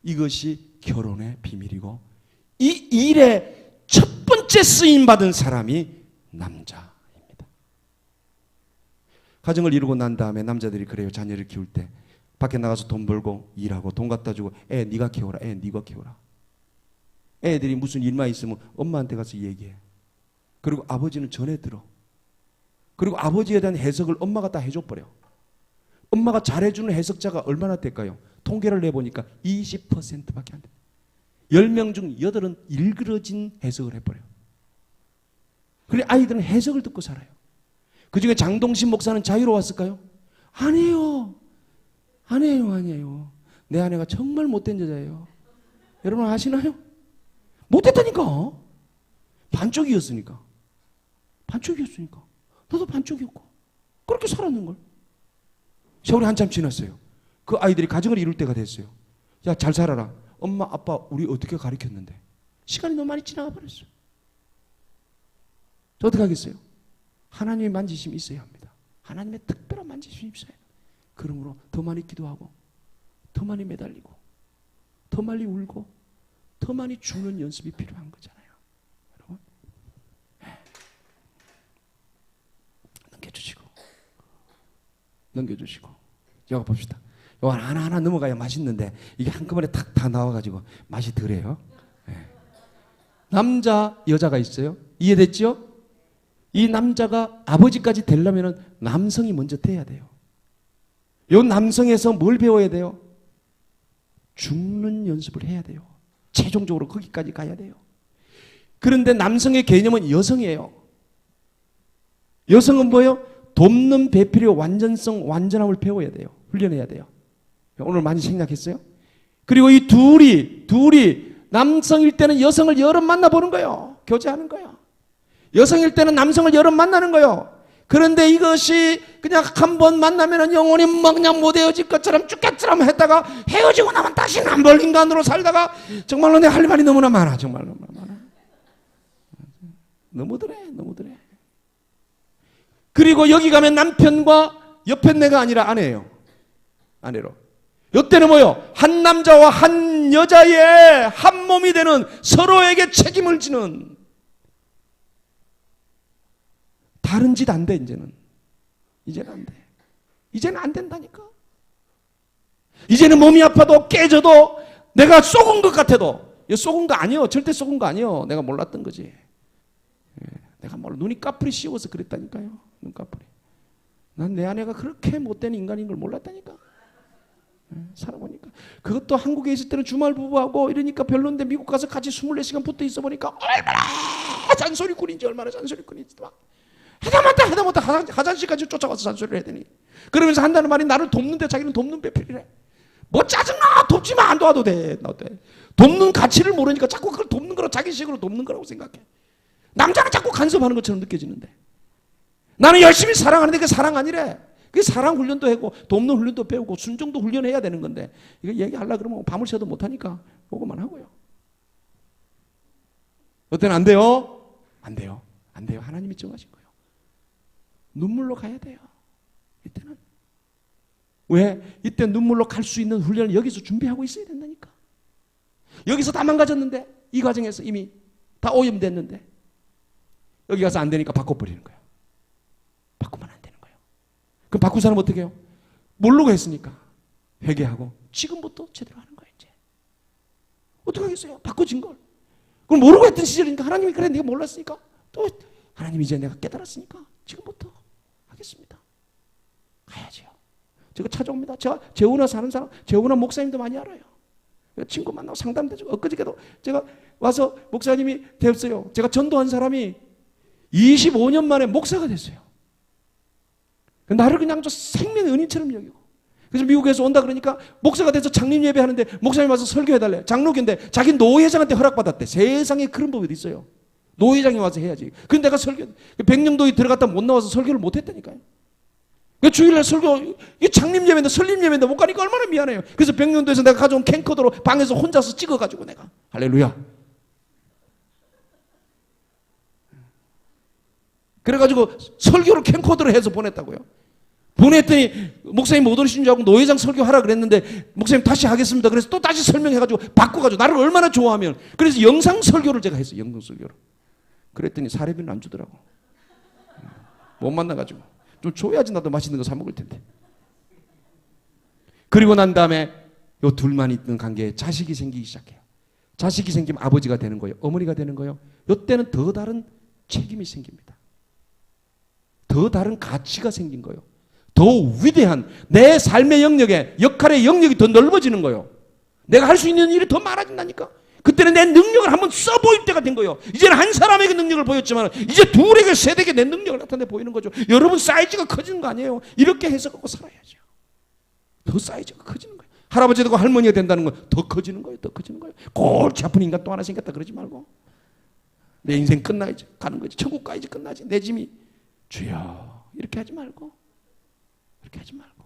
이것이 결혼의 비밀이고, 이 일에 첫 번째 쓰임받은 사람이 남자입니다. 가정을 이루고 난 다음에 남자들이 그래요. 자녀를 키울 때 밖에 나가서 돈 벌고 일하고 돈 갖다 주고, 애 네가 키워라, 애 네가 키워라. 애들이 무슨 일만 있으면 엄마한테 가서 얘기해. 그리고 아버지는 전해 들어. 그리고 아버지에 대한 해석을 엄마가 다 해줘버려. 엄마가 잘해주는 해석자가 얼마나 될까요? 통계를 내보니까 20%밖에 안 돼. 10명 중 8은 일그러진 해석을 해버려요. 그래 아이들은 해석을 듣고 살아요. 그중에 장동신 목사는 자유로웠을까요? 아니에요. 아니에요. 내 아내가 정말 못된 여자예요. 여러분 아시나요? 못됐다니까. 반쪽이었으니까. 나도 반쪽이었고. 그렇게 살았는걸. 세월이 한참 지났어요. 그 아이들이 가정을 이룰 때가 됐어요. 야, 잘 살아라. 엄마, 아빠 우리 어떻게 가르쳤는데. 시간이 너무 많이 지나가 버렸어요. 저 어떻게 하겠어요? 하나님의 만지심이 있어야 합니다. 하나님의 특별한 만지심이 있어야 해요. 그러므로 더 많이 기도하고 더 많이 매달리고 더 많이 울고 더 많이 죽는 연습이 필요한 거잖아요. 여러분 넘겨주시고 이거 봅시다. 이거 하나하나 넘어가야 맛있는데 이게 한꺼번에 탁 다 나와가지고 맛이 덜해요. 남자 여자가 있어요. 이해됐죠? 이 남자가 아버지까지 되려면 남성이 먼저 돼야 돼요. 이 남성에서 뭘 배워야 돼요? 죽는 연습을 해야 돼요. 최종적으로 거기까지 가야 돼요. 그런데 남성의 개념은 여성이에요. 여성은 뭐예요? 돕는 배필의 완전성, 완전함을 배워야 돼요. 훈련해야 돼요. 오늘 많이 생략했어요? 그리고 이 둘이 남성일 때는 여성을 여러 만나보는 거예요. 교제하는 거예요. 여성일 때는 남성을 여러 만나는 거예요. 그런데 이것이 그냥 한 번 만나면 영원히 뭐 그냥 못 헤어질 것처럼 죽겠처럼 했다가 헤어지고 나면 다시는 안 볼 인간으로 살다가 정말로 내 할 말이 너무나 많아. 정말 너무나 많아. 너무들해. 그리고 여기 가면 남편과 옆에 내가 아니라 아내예요. 아내로. 이때는 뭐요? 한 남자와 한 여자의 한 몸이 되는 서로에게 책임을 지는 다른 짓 안 돼, 이제는. 이제는 안 돼. 이제는 안 된다니까. 이제는 몸이 아파도 깨져도 내가 속은 것 같아도, 이거 속은 거 아니요. 절대 속은 거 아니요. 내가 몰랐던 거지. 내가 몰라. 눈이 까풀이 씌워서 그랬다니까요. 눈까풀이. 난 내 아내가 그렇게 못된 인간인 걸 몰랐다니까. 살아보니까. 그것도 한국에 있을 때는 주말 부부하고 이러니까 별론데 미국 가서 같이 24시간 붙어 있어 보니까 얼마나 잔소리꾼인지 얼마나 잔소리꾼인지 막. 하다못해 화장실까지 쫓아가서 잔소리를 해야 되니. 그러면서 한다는 말이 나를 돕는데 자기는 돕는 배필이래. 뭐 짜증나. 돕지만 안 도와도 돼. 돕는 가치를 모르니까 자꾸 그걸 돕는 거라 자기 식으로 돕는 거라고 생각해. 남자는 자꾸 간섭하는 것처럼 느껴지는데. 나는 열심히 사랑하는데 그게 사랑 아니래. 그게 사랑 훈련도 하고 돕는 훈련도 배우고 순종도 훈련해야 되는 건데 이거 얘기하려고 그러면 밤을 새도 못하니까 보고만 하고요. 어때는 안 돼요? 안 돼요. 하나님이 정하신 거예요. 눈물로 가야 돼요. 이때는. 왜? 이때 눈물로 갈 수 있는 훈련을 여기서 준비하고 있어야 된다니까. 여기서 다 망가졌는데 이 과정에서 이미 다 오염됐는데 여기 가서 안 되니까 바꿔버리는 거예요. 바꾸면 안 되는 거예요. 그럼 바꾼 사람 어떻게 해요? 모르고 했으니까 회개하고 지금부터 제대로 하는 거예요. 이제 어떻게 하겠어요? 바꿔진 걸. 그럼 모르고 했던 시절이니까 하나님이 그래 내가 몰랐으니까 또 하나님이 이제 내가 깨달았으니까 지금부터 하겠습니다. 가야지요. 제가 찾아옵니다. 제가 재훈아 사는 사람, 재훈아 목사님도 많이 알아요. 친구 만나고 상담도 해주고 엊그저께도 제가 와서 목사님이 됐어요. 제가 전도한 사람이 25년 만에 목사가 됐어요. 나를 그냥 저 생명의 은인처럼 여기고. 그래서 미국에서 온다 그러니까 목사가 돼서 장님 예배하는데 목사님 와서 설교해달래. 장로교인데 자기 노회장한테 허락받았대. 세상에 그런 법이 있어요. 노회장이 와서 해야지. 근데 내가 백령도에 들어갔다 못 나와서 설교를 못 했다니까요. 주일날 설교, 이게 장님 예배인데 설립 예배인데 못 가니까 얼마나 미안해요. 그래서 백령도에서 내가 가져온 캠코더로 방에서 혼자서 찍어가지고 내가. 할렐루야. 그래가지고 설교를 캠코더로 해서 보냈다고요. 보냈더니 목사님 못 오시는 줄 알고 노회장 설교하라 그랬는데 목사님 다시 하겠습니다. 그래서 또 다시 설명해가지고 바꿔가지고 나를 얼마나 좋아하면. 그래서 영상 설교를 제가 했어요. 영상 설교를. 그랬더니 사례비는 안 주더라고. 못 만나가지고. 좀 줘야지 나도 맛있는 거 사 먹을 텐데. 그리고 난 다음에 요 둘만 있는 관계에 자식이 생기기 시작해요. 자식이 생기면 아버지가 되는 거예요. 어머니가 되는 거예요. 요때는 더 다른 책임이 생깁니다. 더 다른 가치가 생긴 거예요. 더 위대한 내 삶의 영역에 역할의 영역이 더 넓어지는 거예요. 내가 할 수 있는 일이 더 많아진다니까. 그때는 내 능력을 한번 써보일 때가 된 거예요. 이제는 한 사람에게 능력을 보였지만 이제 둘에게 세대에게 내 능력을 나타내 보이는 거죠. 여러분 사이즈가 커지는 거 아니에요. 이렇게 해석하고 살아야죠. 더 사이즈가 커지는 거예요. 할아버지 되고 할머니가 된다는 건 더 커지는 거예요. 더 커지는 거예요. 골치 아픈 인간 또 하나 생겼다 그러지 말고 내 인생 끝나야지 가는 거지. 천국 가야지 끝나지. 내 짐이 주여 이렇게 하지 말고 이렇게 하지 말고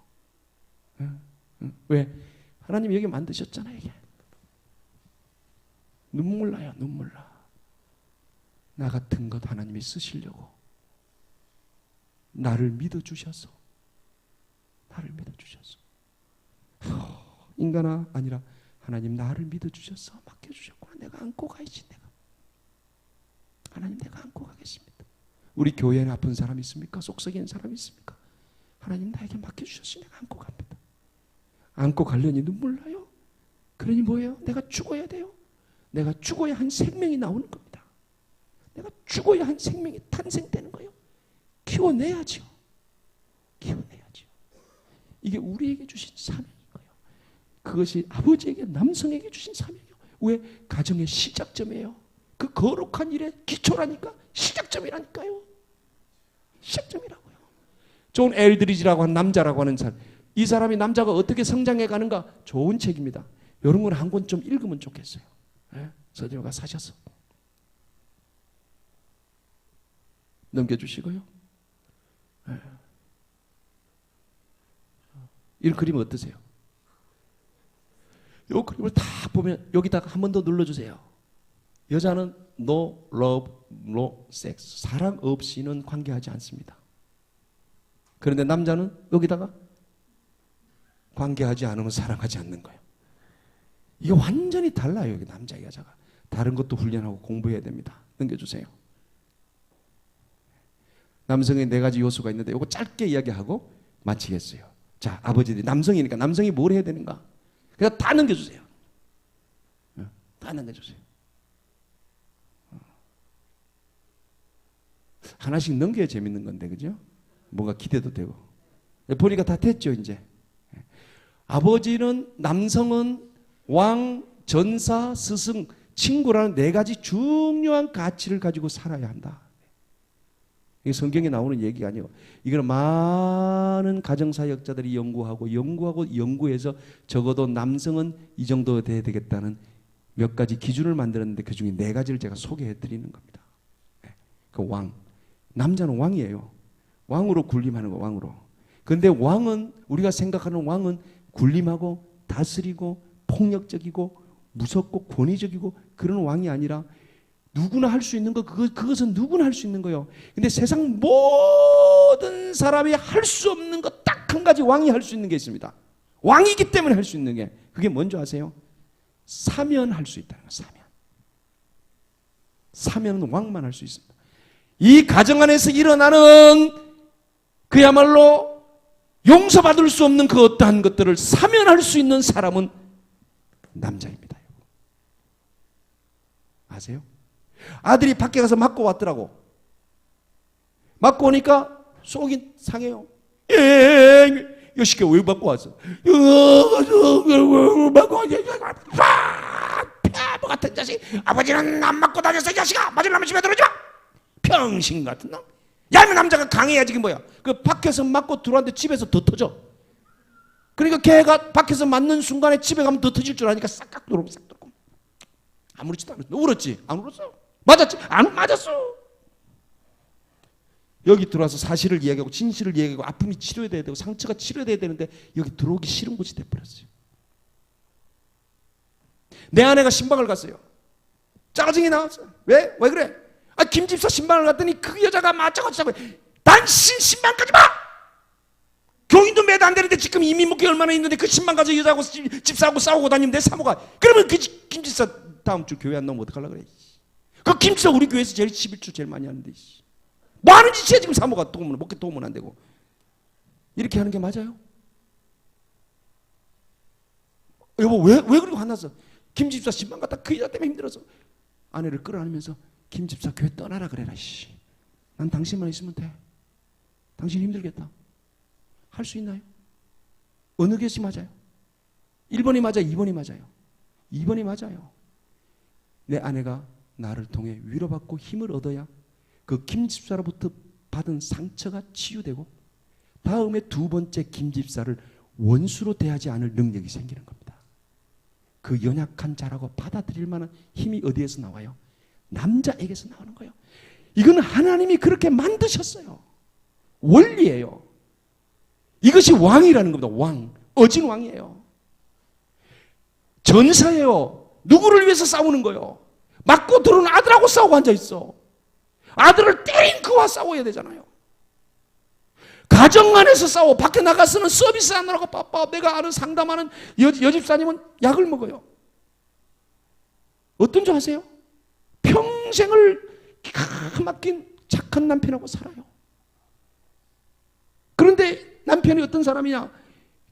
왜? 하나님 여기 만드셨잖아요. 이게 눈물 나요. 눈물 나. 나 같은 것 하나님이 쓰시려고 나를 믿어주셔서 나를 믿어주셔서 인간아 아니라 하나님 나를 믿어주셔서 맡겨주셨구나. 내가 안고 가야지. 내가 하나님 내가 안고 가겠습니다. 우리 교회에 아픈 사람 있습니까? 속썩이는 사람 있습니까? 하나님 나에게 맡겨주셨으니 내가 안고 갑니다. 안고 가려니 눈물 나요. 그러니 뭐예요? 내가 죽어야 돼요. 내가 죽어야 한 생명이 나오는 겁니다. 내가 죽어야 한 생명이 탄생되는 거예요. 키워내야죠. 키워내야죠. 이게 우리에게 주신 사명인 거예요. 그것이 아버지에게 남성에게 주신 사명이에요. 왜? 가정의 시작점이에요. 그 거룩한 일의 기초라니까. 시작점이라니까요. 시작점이라고요. 존 엘드리지라고 한 남자라고 하는 사람. 이 사람이 남자가 어떻게 성장해 가는가 좋은 책입니다. 이런 건 한 권 좀 읽으면 좋겠어요. 서진호가 사셔서 넘겨주시고요. 이 그림 어떠세요? 이 그림을 다 보면 여기다가 한 번 더 눌러주세요. 여자는 no love, no sex. 사랑 없이는 관계하지 않습니다. 그런데 남자는 여기다가 관계하지 않으면 사랑하지 않는 거예요. 이게 완전히 달라요. 여기 남자 여자가. 다른 것도 훈련하고 공부해야 됩니다. 넘겨주세요. 남성의 4가지 요소가 있는데 이거 짧게 이야기하고 마치겠어요. 자, 아버지들이 남성이니까 남성이 뭘 해야 되는가? 그냥 다 넘겨주세요. 다 넘겨주세요. 하나씩 넘겨야 재밌는 건데, 그죠? 뭔가 기대도 되고. 보니까 다 됐죠, 이제. 아버지는, 남성은 왕, 전사, 스승, 친구라는 4가지 중요한 가치를 가지고 살아야 한다. 이게 성경에 나오는 얘기가 아니에요. 이거는 많은 가정사역자들이 연구해서 적어도 남성은 이 정도 돼야 되겠다는 몇 가지 기준을 만들었는데 그 중에 4가지를 제가 소개해 드리는 겁니다. 그 왕. 남자는 왕이에요. 왕으로 군림하는 거, 왕으로. 그런데 왕은, 우리가 생각하는 왕은 군림하고 다스리고 폭력적이고 무섭고 권위적이고 그런 왕이 아니라 누구나 할 수 있는 거, 그것은 누구나 할 수 있는 거예요. 근데 세상 모든 사람이 할 수 없는 거 딱 한 가지 왕이 할 수 있는 게 있습니다. 왕이기 때문에 할 수 있는 게, 그게 뭔지 아세요? 사면할 수 있다는 거예요. 사면. 사면은 왕만 할 수 있습니다. 이 가정 안에서 일어나는 그야말로 용서받을 수 없는 그 어떠한 것들을 사면할 수 있는 사람은 남자입니다. 아세요? 아들이 밖에 가서 맞고 왔더라고. 맞고 오니까 속이 상해요. 이 시켜 왜 맞고 왔어? 맞고 왔어. 뭐 같은 자식. 아버지는 안 맞고 다녔어. 이 자식아. 맞으려면 집에 들어오지 마. 평신 같은 놈. 얄미 남자가 강해야지. 이게 뭐야? 그 밖에서 맞고 들어왔는데 집에서 더 터져. 그러니까 걔가 밖에서 맞는 순간에 집에 가면 더 터질 줄 아니까 싹 들어오고 싹 들어오고. 아무렇지도 않았어. 너 울었지? 안 울었어. 맞았지? 안 맞았어. 여기 들어와서 사실을 이야기하고 진실을 이야기하고 아픔이 치료돼야 되고 상처가 치료돼야 되는데 여기 들어오기 싫은 곳이 돼버렸어요. 내 아내가 신방을 갔어요. 짜증이 나왔어. 왜? 왜 그래? 아, 김집사 신방을 갔더니 그 여자가 맞춰가지고 당신 신방까지 마! 교인도 몇 안 되는데 지금 이미 목회 얼마나 있는데 그 신방 가서 여자하고 집사하고 싸우고 다니면 내 사모가. 그러면 그 김집사 다음 주 교회 안 나오면 어떡하려고 그래. 그 김집사 우리 교회에서 제일 11주 제일 많이 하는데 뭐 하는 짓이야 지금 사모가. 목회 도움은 안 되고. 이렇게 하는 게 맞아요? 여보 왜 그렇게 화났어? 김집사 신방 갔다 그 여자 때문에 힘들어서. 아내를 끌어안으면서 김집사 교회 떠나라 그래라. 난 당신만 있으면 돼. 당신 힘들겠다. 할 수 있나요? 어느 것이 맞아요? 1번이 맞아요? 2번이 맞아요? 2번이 맞아요. 내 아내가 나를 통해 위로받고 힘을 얻어야 그 김집사로부터 받은 상처가 치유되고 다음에 두 번째 김집사를 원수로 대하지 않을 능력이 생기는 겁니다. 그 연약한 자라고 받아들일 만한 힘이 어디에서 나와요? 남자에게서 나오는 거예요. 이건 하나님이 그렇게 만드셨어요. 원리예요. 이것이 왕이라는 겁니다. 왕. 어진 왕이에요. 전사예요. 누구를 위해서 싸우는 거예요? 맞고 들어온 아들하고 싸우고 앉아있어. 아들을 때린 그와 싸워야 되잖아요. 가정 안에서 싸워. 밖에 나가서는 서비스 하느라고 바빠. 내가 아는 상담하는 여집사님은 약을 먹어요. 어떤 줄 아세요? 평생을 기가 막힌 착한 남편하고 살아요. 그런데 남편이 어떤 사람이냐?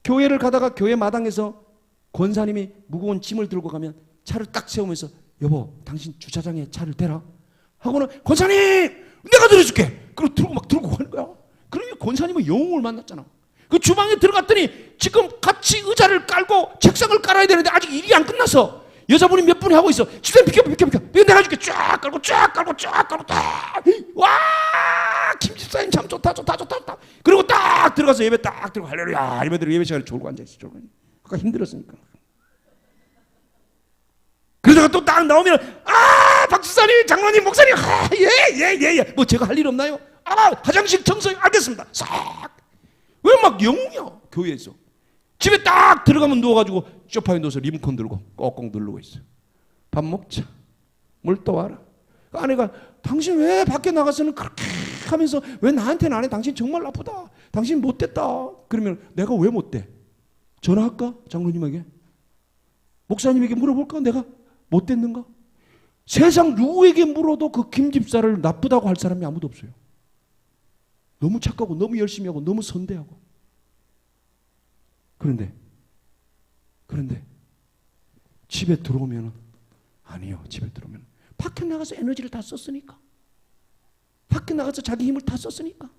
교회를 가다가 교회 마당에서 권사님이 무거운 짐을 들고 가면 차를 딱 세우면서 여보 당신 주차장에 차를 대라 하고는 권사님 내가 들어줄게. 그리고 들고 가는 거야. 그러니까 권사님은 영웅을 만났잖아. 그 주방에 들어갔더니 지금 같이 의자를 깔고 책상을 깔아야 되는데 아직 일이 안 끝났어. 여자분이 몇 분이 하고 있어. 집사님 비켜. 이거 내가 줄게. 쫙 깔고 딱. 와 김집사님 참 좋다. 그리고 딱 들어가서 예배 딱 들고 할렐루야 예배드리고 예배 시간에 졸고 앉아있어. 그러니까 힘들었으니까. 그러다가 또 딱 나오면 박집사님 장로님 목사님 예. 뭐 제가 할 일 없나요? 화장실 청소해 알겠습니다. 싹. 왜 막 영웅이야 교회에서. 집에 딱 들어가면 누워가지고 소파에 누워서 리모컨 들고 꼭꼭 누르고 있어요. 밥 먹자. 물 떠와라. 그 아내가 당신 왜 밖에 나가서는 그렇게 하면서 왜 나한테는 안 해? 당신 정말 나쁘다. 당신 못됐다. 그러면 내가 왜 못돼? 전화할까? 장로님에게. 목사님에게 물어볼까? 내가 못됐는가? 세상 누구에게 물어도 그 김집사를 나쁘다고 할 사람이 아무도 없어요. 너무 착하고 너무 열심히 하고 너무 선대하고. 그런데 집에 들어오면 아니요. 집에 들어오면 밖에 나가서 에너지를 다 썼으니까. 밖에 나가서 자기 힘을 다 썼으니까.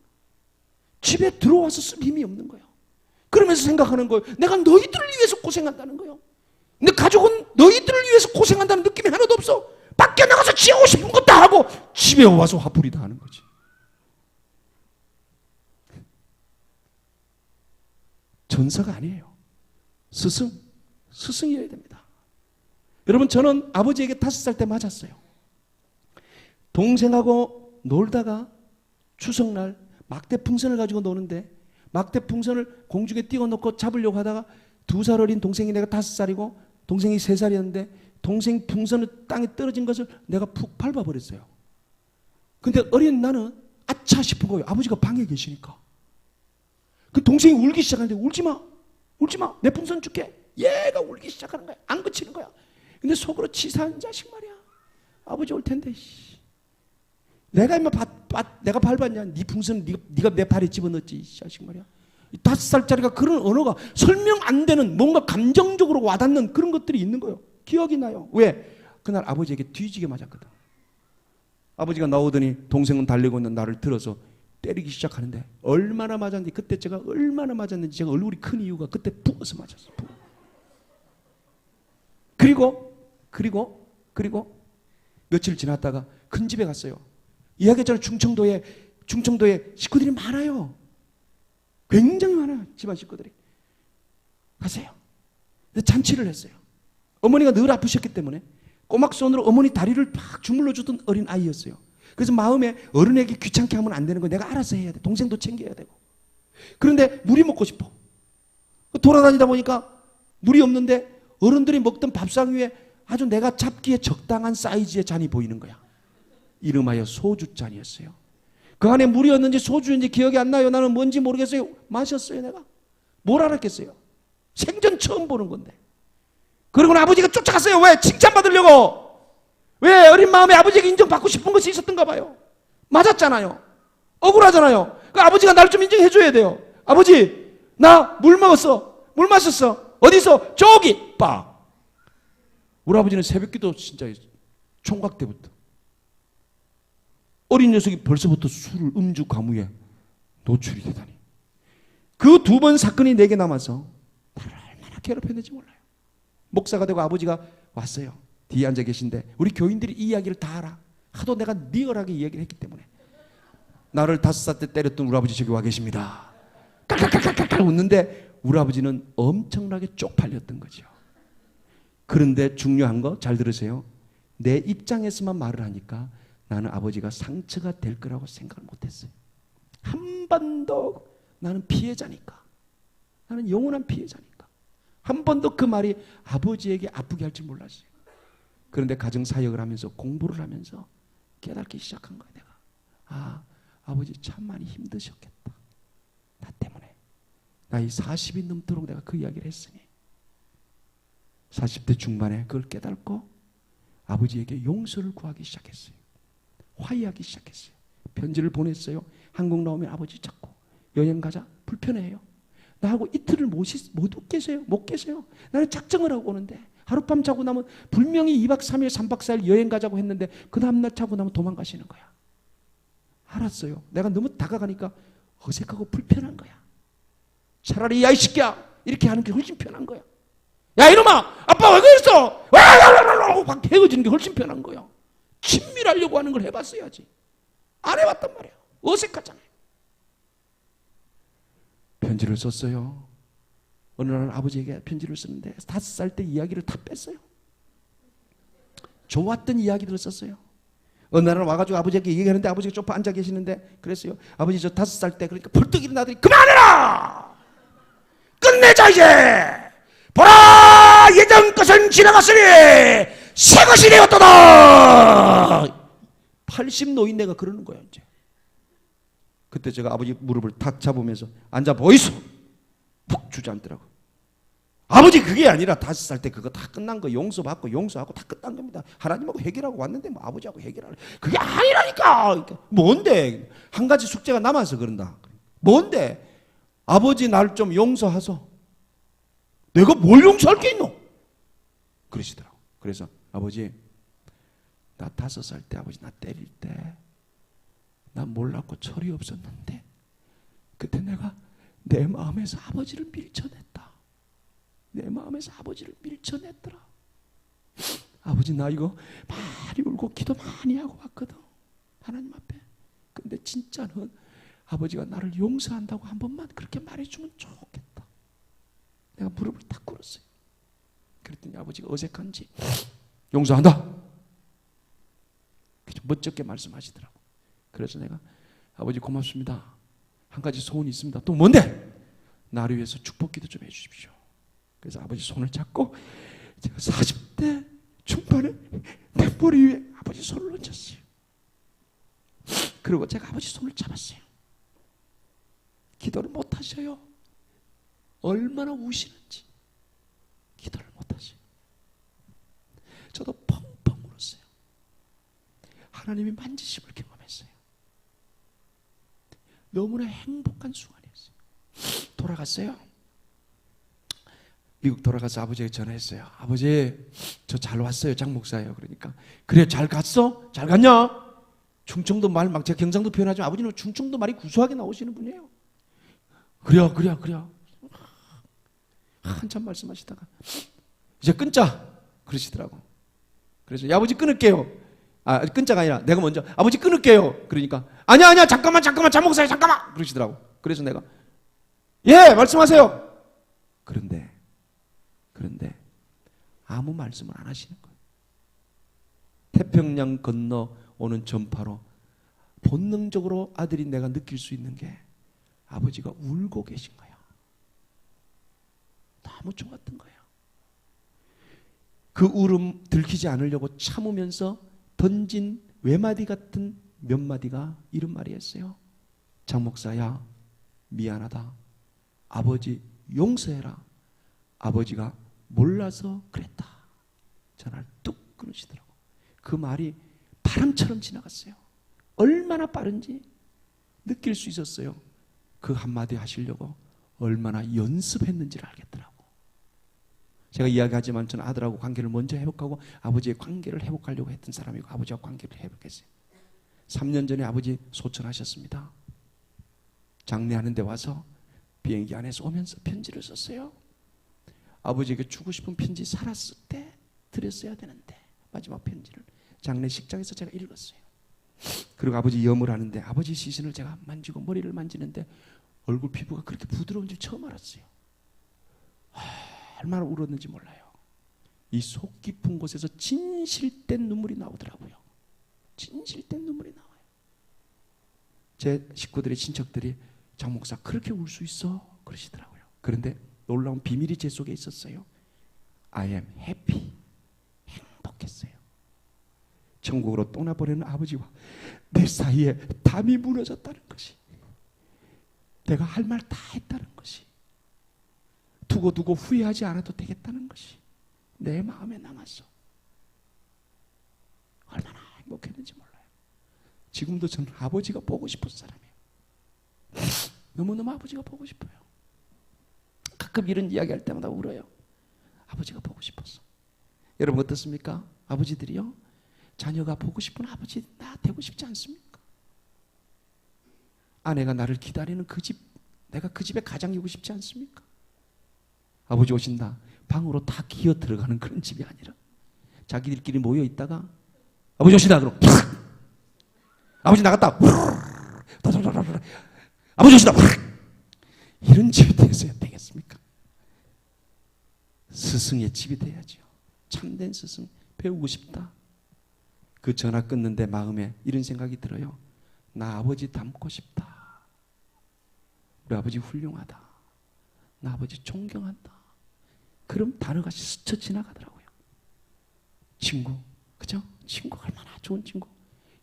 집에 들어와서 쓸 힘이 없는 거예요. 그러면서 생각하는 거예요. 내가 너희들을 위해서 고생한다는 거예요. 내 가족은 너희들을 위해서 고생한다는 느낌이 하나도 없어. 밖에 나가서 지하고 싶은 거 다 하고 집에 와서 화풀이 다 하는 거지. 전사가 아니에요. 스승이어야 됩니다. 여러분 저는 아버지에게 5살 때 맞았어요. 동생하고 놀다가 추석날 막대풍선을 가지고 노는데 막대풍선을 공중에 띄워놓고 잡으려고 하다가 2살 어린 동생이 내가 5살이고 동생이 3살이었는데 동생 풍선을 땅에 떨어진 것을 내가 푹 밟아버렸어요. 근데 어린 나는 아차 싶은 거예요. 아버지가 방에 계시니까. 그 동생이 울기 시작하는데 울지 마. 내 풍선 줄게. 얘가 울기 시작하는 거야. 안 그치는 거야. 근데 속으로 치사한 자식 말이야. 아버지 올 텐데. 내가 임마 내가 밟았냐? 네 풍선 네가 내 발에 집어넣었지. 이 자식 말이야. 5살짜리가 그런 언어가 설명 안 되는 뭔가 감정적으로 와닿는 그런 것들이 있는 거예요. 기억이 나요. 왜? 그날 아버지에게 뒤지게 맞았거든. 아버지가 나오더니 동생은 달리고 있는 나를 들어서 때리기 시작하는데 얼마나 맞았는지 그때 제가 얼마나 맞았는지 제가 얼굴이 큰 이유가 그때 부어서 맞았어요. 그리고 며칠 지났다가 큰 집에 갔어요. 이야기했잖아요. 충청도에 식구들이 많아요. 굉장히 많아요. 집안 식구들이. 갔어요. 잔치를 했어요. 어머니가 늘 아프셨기 때문에 꼬막 손으로 어머니 다리를 팍 주물러 주던 어린 아이였어요. 그래서 마음에 어른에게 귀찮게 하면 안 되는 거 내가 알아서 해야 돼. 동생도 챙겨야 되고. 그런데 물이 먹고 싶어. 돌아다니다 보니까 물이 없는데 어른들이 먹던 밥상 위에 아주 내가 잡기에 적당한 사이즈의 잔이 보이는 거야. 이름하여 소주잔이었어요. 그 안에 물이었는지 소주인지 기억이 안 나요. 나는 뭔지 모르겠어요. 마셨어요 내가. 뭘 알았겠어요. 생전 처음 보는 건데. 그리고는 아버지가 쫓아갔어요. 왜? 칭찬받으려고. 왜? 어린 마음에 아버지에게 인정받고 싶은 것이 있었던가 봐요. 맞았잖아요. 억울하잖아요. 그 아버지가 날 좀 인정해줘야 돼요. 아버지 나 물 먹었어. 물 마셨어. 어디서? 저기. 빡. 우리 아버지는 새벽기도 진짜 총각 때부터 어린 녀석이 벌써부터 술을 음주 가무에 노출이 되다니. 그 두 번 사건이 내게 남아서 나를 얼마나 괴롭혔는지 몰라요. 목사가 되고 아버지가 왔어요. 뒤에 앉아 계신데 우리 교인들이 이 이야기를 다 알아. 하도 내가 리얼하게 이야기를 했기 때문에. 나를 5살 때 때렸던 우리 아버지 저기 와 계십니다. 깔깔깔깔깔 웃는데 우리 아버지는 엄청나게 쪽팔렸던 거죠. 그런데 중요한 거 잘 들으세요. 내 입장에서만 말을 하니까 나는 아버지가 상처가 될 거라고 생각을 못했어요. 한 번도 나는 피해자니까. 나는 영원한 피해자니까. 한 번도 그 말이 아버지에게 아프게 할 줄 몰랐어요. 그런데 가정사역을 하면서 공부를 하면서 깨닫기 시작한 거예요. 내가. 아, 아버지 참 많이 힘드셨겠다. 나 때문에. 나이 40이 넘도록 내가 그 이야기를 했으니 40대 중반에 그걸 깨닫고 아버지에게 용서를 구하기 시작했어요. 화해하기 시작했어요. 편지를 보냈어요. 한국 나오면 아버지 자꾸 여행 가자. 불편해요. 나하고 이틀을 못 계세요. 못 계세요. 나는 작정을 하고 오는데 하룻밤 자고 나면 분명히 2박 3일 3박 4일 여행 가자고 했는데 그 다음날 자고 나면 도망가시는 거야. 알았어요. 내가 너무 다가가니까 어색하고 불편한 거야. 차라리 야 이 새끼야 이렇게 하는 게 훨씬 편한 거야. 야 이놈아 아빠 왜 그랬어? 막 헤어지는 게 훨씬 편한 거야. 친밀하려고 하는 걸 해봤어야지. 안 해봤단 말이야. 어색하잖아요. 편지를 썼어요. 어느 날 아버지에게 편지를 쓰는데 5살 때 이야기를 다 뺐어요. 좋았던 이야기들을 썼어요. 어느 날 와가지고 아버지에게 얘기하는데 아버지가 쪽파 앉아 계시는데 그랬어요. 아버지 저 5살 때 그러니까 벌떡 일어나더니 그만해라! 끝내자 이제! 보라! 예전 것은 지나갔으니 새 것이 되었도다! 80 노인네가 그러는 거야 이제. 그때 제가 아버지 무릎을 탁 잡으면서 앉아 보이소. 푹 주저앉더라고. 아버지 그게 아니라 5살 때 그거 다 끝난 거 용서받고 용서하고 다 끝난 겁니다. 하나님하고 해결하고 왔는데 뭐 아버지하고 해결하래. 그게 아니라니까. 그러니까 뭔데? 한 가지 숙제가 남아서 그런다. 뭔데? 아버지 날 좀 용서하소. 내가 뭘 용서할 게 있노? 그러시더라고. 그래서 아버지 나 5살 때 아버지 나 때릴 때 나 몰랐고 철이 없었는데 그때 내가 내 마음에서 아버지를 밀쳐냈다. 내 마음에서 아버지를 밀쳐냈더라. 아버지 나 이거 많이 울고 기도 많이 하고 왔거든. 하나님 앞에. 근데 진짜는 아버지가 나를 용서한다고 한 번만 그렇게 말해주면 좋겠다. 내가 무릎을 탁 꿇었어요. 그랬더니 아버지가 어색한지 용서한다. 멋쩍게 말씀하시더라고. 그래서 내가 아버지 고맙습니다. 한 가지 소원이 있습니다. 또 뭔데? 나를 위해서 축복기도 좀 해주십시오. 그래서 아버지 손을 잡고 제가 40대 중반에 내 머리 위에 아버지 손을 얹었어요. 그리고 제가 아버지 손을 잡았어요. 기도를 못 하셔요. 얼마나 우시는지 기도를 못 하셔요. 저도 펑펑 울었어요. 하나님이 만지심을 경험했어요. 너무나 행복한 순간이었어요. 돌아갔어요. 미국 돌아가서 아버지에게 전화했어요. 아버지 저 잘 왔어요. 장 목사예요. 그러니까 그래 잘 갔어? 잘 갔냐? 충청도 말 막 제가 경상도 표현하지만 아버지는 충청도 말이 구수하게 나오시는 분이에요. 그래. 한참 말씀하시다가 이제 끊자 그러시더라고. 그래서 야, 아버지 끊을게요. 아 끊자가 아니라 내가 먼저 아버지 끊을게요. 그러니까 아니야 잠깐만 장 목사님 잠깐만 그러시더라고. 그래서 내가 예 말씀하세요. 그런데 아무 말씀을 안 하시는 거예요. 태평양 건너 오는 전파로 본능적으로 아들이 내가 느낄 수 있는 게 아버지가 울고 계신 거야. 너무 좋았던 거야. 그 울음 들키지 않으려고 참으면서 던진 외마디 같은 몇 마디가 이런 말이었어요. 장 목사야 미안하다. 아버지 용서해라. 아버지가 몰라서 그랬다. 전화를 뚝 끊으시더라고. 그 말이 바람처럼 지나갔어요. 얼마나 빠른지 느낄 수 있었어요. 그 한마디 하시려고 얼마나 연습했는지를 알겠더라고. 제가 이야기하지만 저는 아들하고 관계를 먼저 회복하고 아버지의 관계를 회복하려고 했던 사람이고 아버지와 관계를 회복했어요. 3년 전에 아버지 소천하셨습니다. 장례하는 데 와서 비행기 안에서 오면서 편지를 썼어요. 아버지에게 주고 싶은 편지 살았을 때 드렸어야 되는데 마지막 편지를 장례식장에서 제가 읽었어요. 그리고 아버지 염을 하는데 아버지 시신을 제가 만지고 머리를 만지는데 얼굴 피부가 그렇게 부드러운 줄 처음 알았어요. 얼마나 울었는지 몰라요. 이 속 깊은 곳에서 진실된 눈물이 나오더라고요. 진실된 눈물이 나와요. 제 식구들이 친척들이 장 목사 그렇게 울 수 있어? 그러시더라고요. 그런데 놀라운 비밀이 제 속에 있었어요. I am happy. 행복했어요. 천국으로 떠나보내는 아버지와 내 사이에 담이 무너졌다는 것이, 내가 할 말 다 했다는 것이, 두고 후회하지 않아도 되겠다는 것이 내 마음에 남았어. 얼마나 행복했는지 몰라요. 지금도 저는 아버지가 보고 싶은 사람이에요. 너무너무 아버지가 보고 싶어요. 가끔 이런 이야기 할 때마다 울어요. 아버지가 보고 싶었어. 여러분 어떻습니까? 아버지들이요, 자녀가 보고 싶은 아버지 나 되고 싶지 않습니까? 아내가 나를 기다리는 그 집, 내가 그 집에 가장이고 싶지 않습니까? 아버지 오신다, 방으로 다 기어 들어가는 그런 집이 아니라 자기들끼리 모여 있다가 아버지 오신다 그럼 아버지 나갔다 아버지 오신다 이런 집이 되어야 되겠습니까? 스승의 집이 돼야죠. 참된 스승 배우고 싶다. 그 전화 끊는데 마음에 이런 생각이 들어요. 나 아버지 닮고 싶다. 우리 아버지 훌륭하다. 나 아버지 존경한다. 그럼 단어가 스쳐 지나가더라고요. 친구, 그죠? 친구 얼마나 좋은 친구.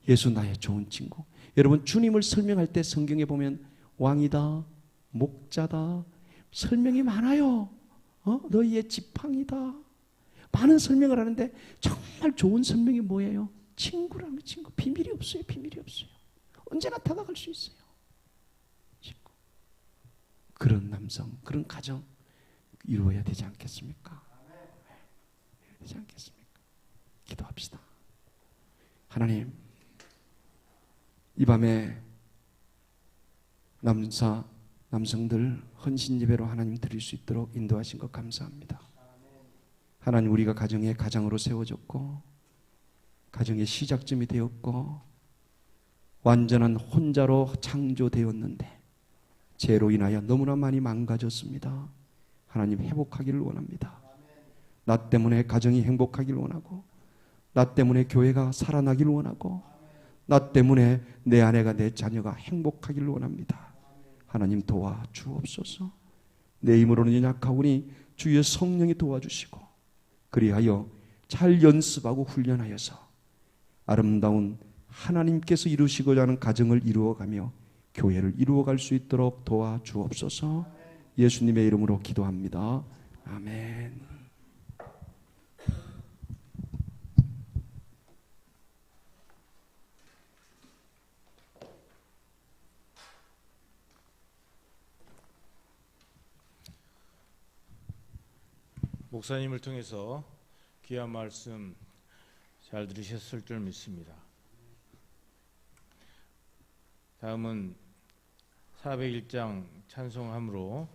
예수 나의 좋은 친구. 여러분 주님을 설명할 때 성경에 보면 왕이다, 목자다, 설명이 많아요. 너희의 지팡이다. 많은 설명을 하는데 정말 좋은 설명이 뭐예요? 친구라는 친구. 비밀이 없어요. 비밀이 없어요. 언제나 다가갈 수 있어요. 친구. 그런 남성, 그런 가정 이루어야 되지 않겠습니까? 되지 않겠습니까? 기도합시다. 하나님, 이 밤에 남성들 헌신 예배로 하나님 드릴 수 있도록 인도하신 것 감사합니다. 하나님, 우리가 가정의 가장으로 세워졌고 가정의 시작점이 되었고 완전한 혼자로 창조되었는데 죄로 인하여 너무나 많이 망가졌습니다. 하나님, 회복하기를 원합니다. 나 때문에 가정이 행복하기를 원하고, 나 때문에 교회가 살아나기를 원하고, 나 때문에 내 아내가, 내 자녀가 행복하기를 원합니다. 하나님 도와주옵소서. 내 힘으로는 약하오니 주의 성령이 도와주시고, 그리하여 잘 연습하고 훈련하여서 아름다운 하나님께서 이루시고자 하는 가정을 이루어가며 교회를 이루어갈 수 있도록 도와주옵소서. 예수님의 이름으로 기도합니다. 아멘. 목사님을 통해서 귀한 말씀 잘 들으셨을 줄 믿습니다. 다음은 401장 찬송함으로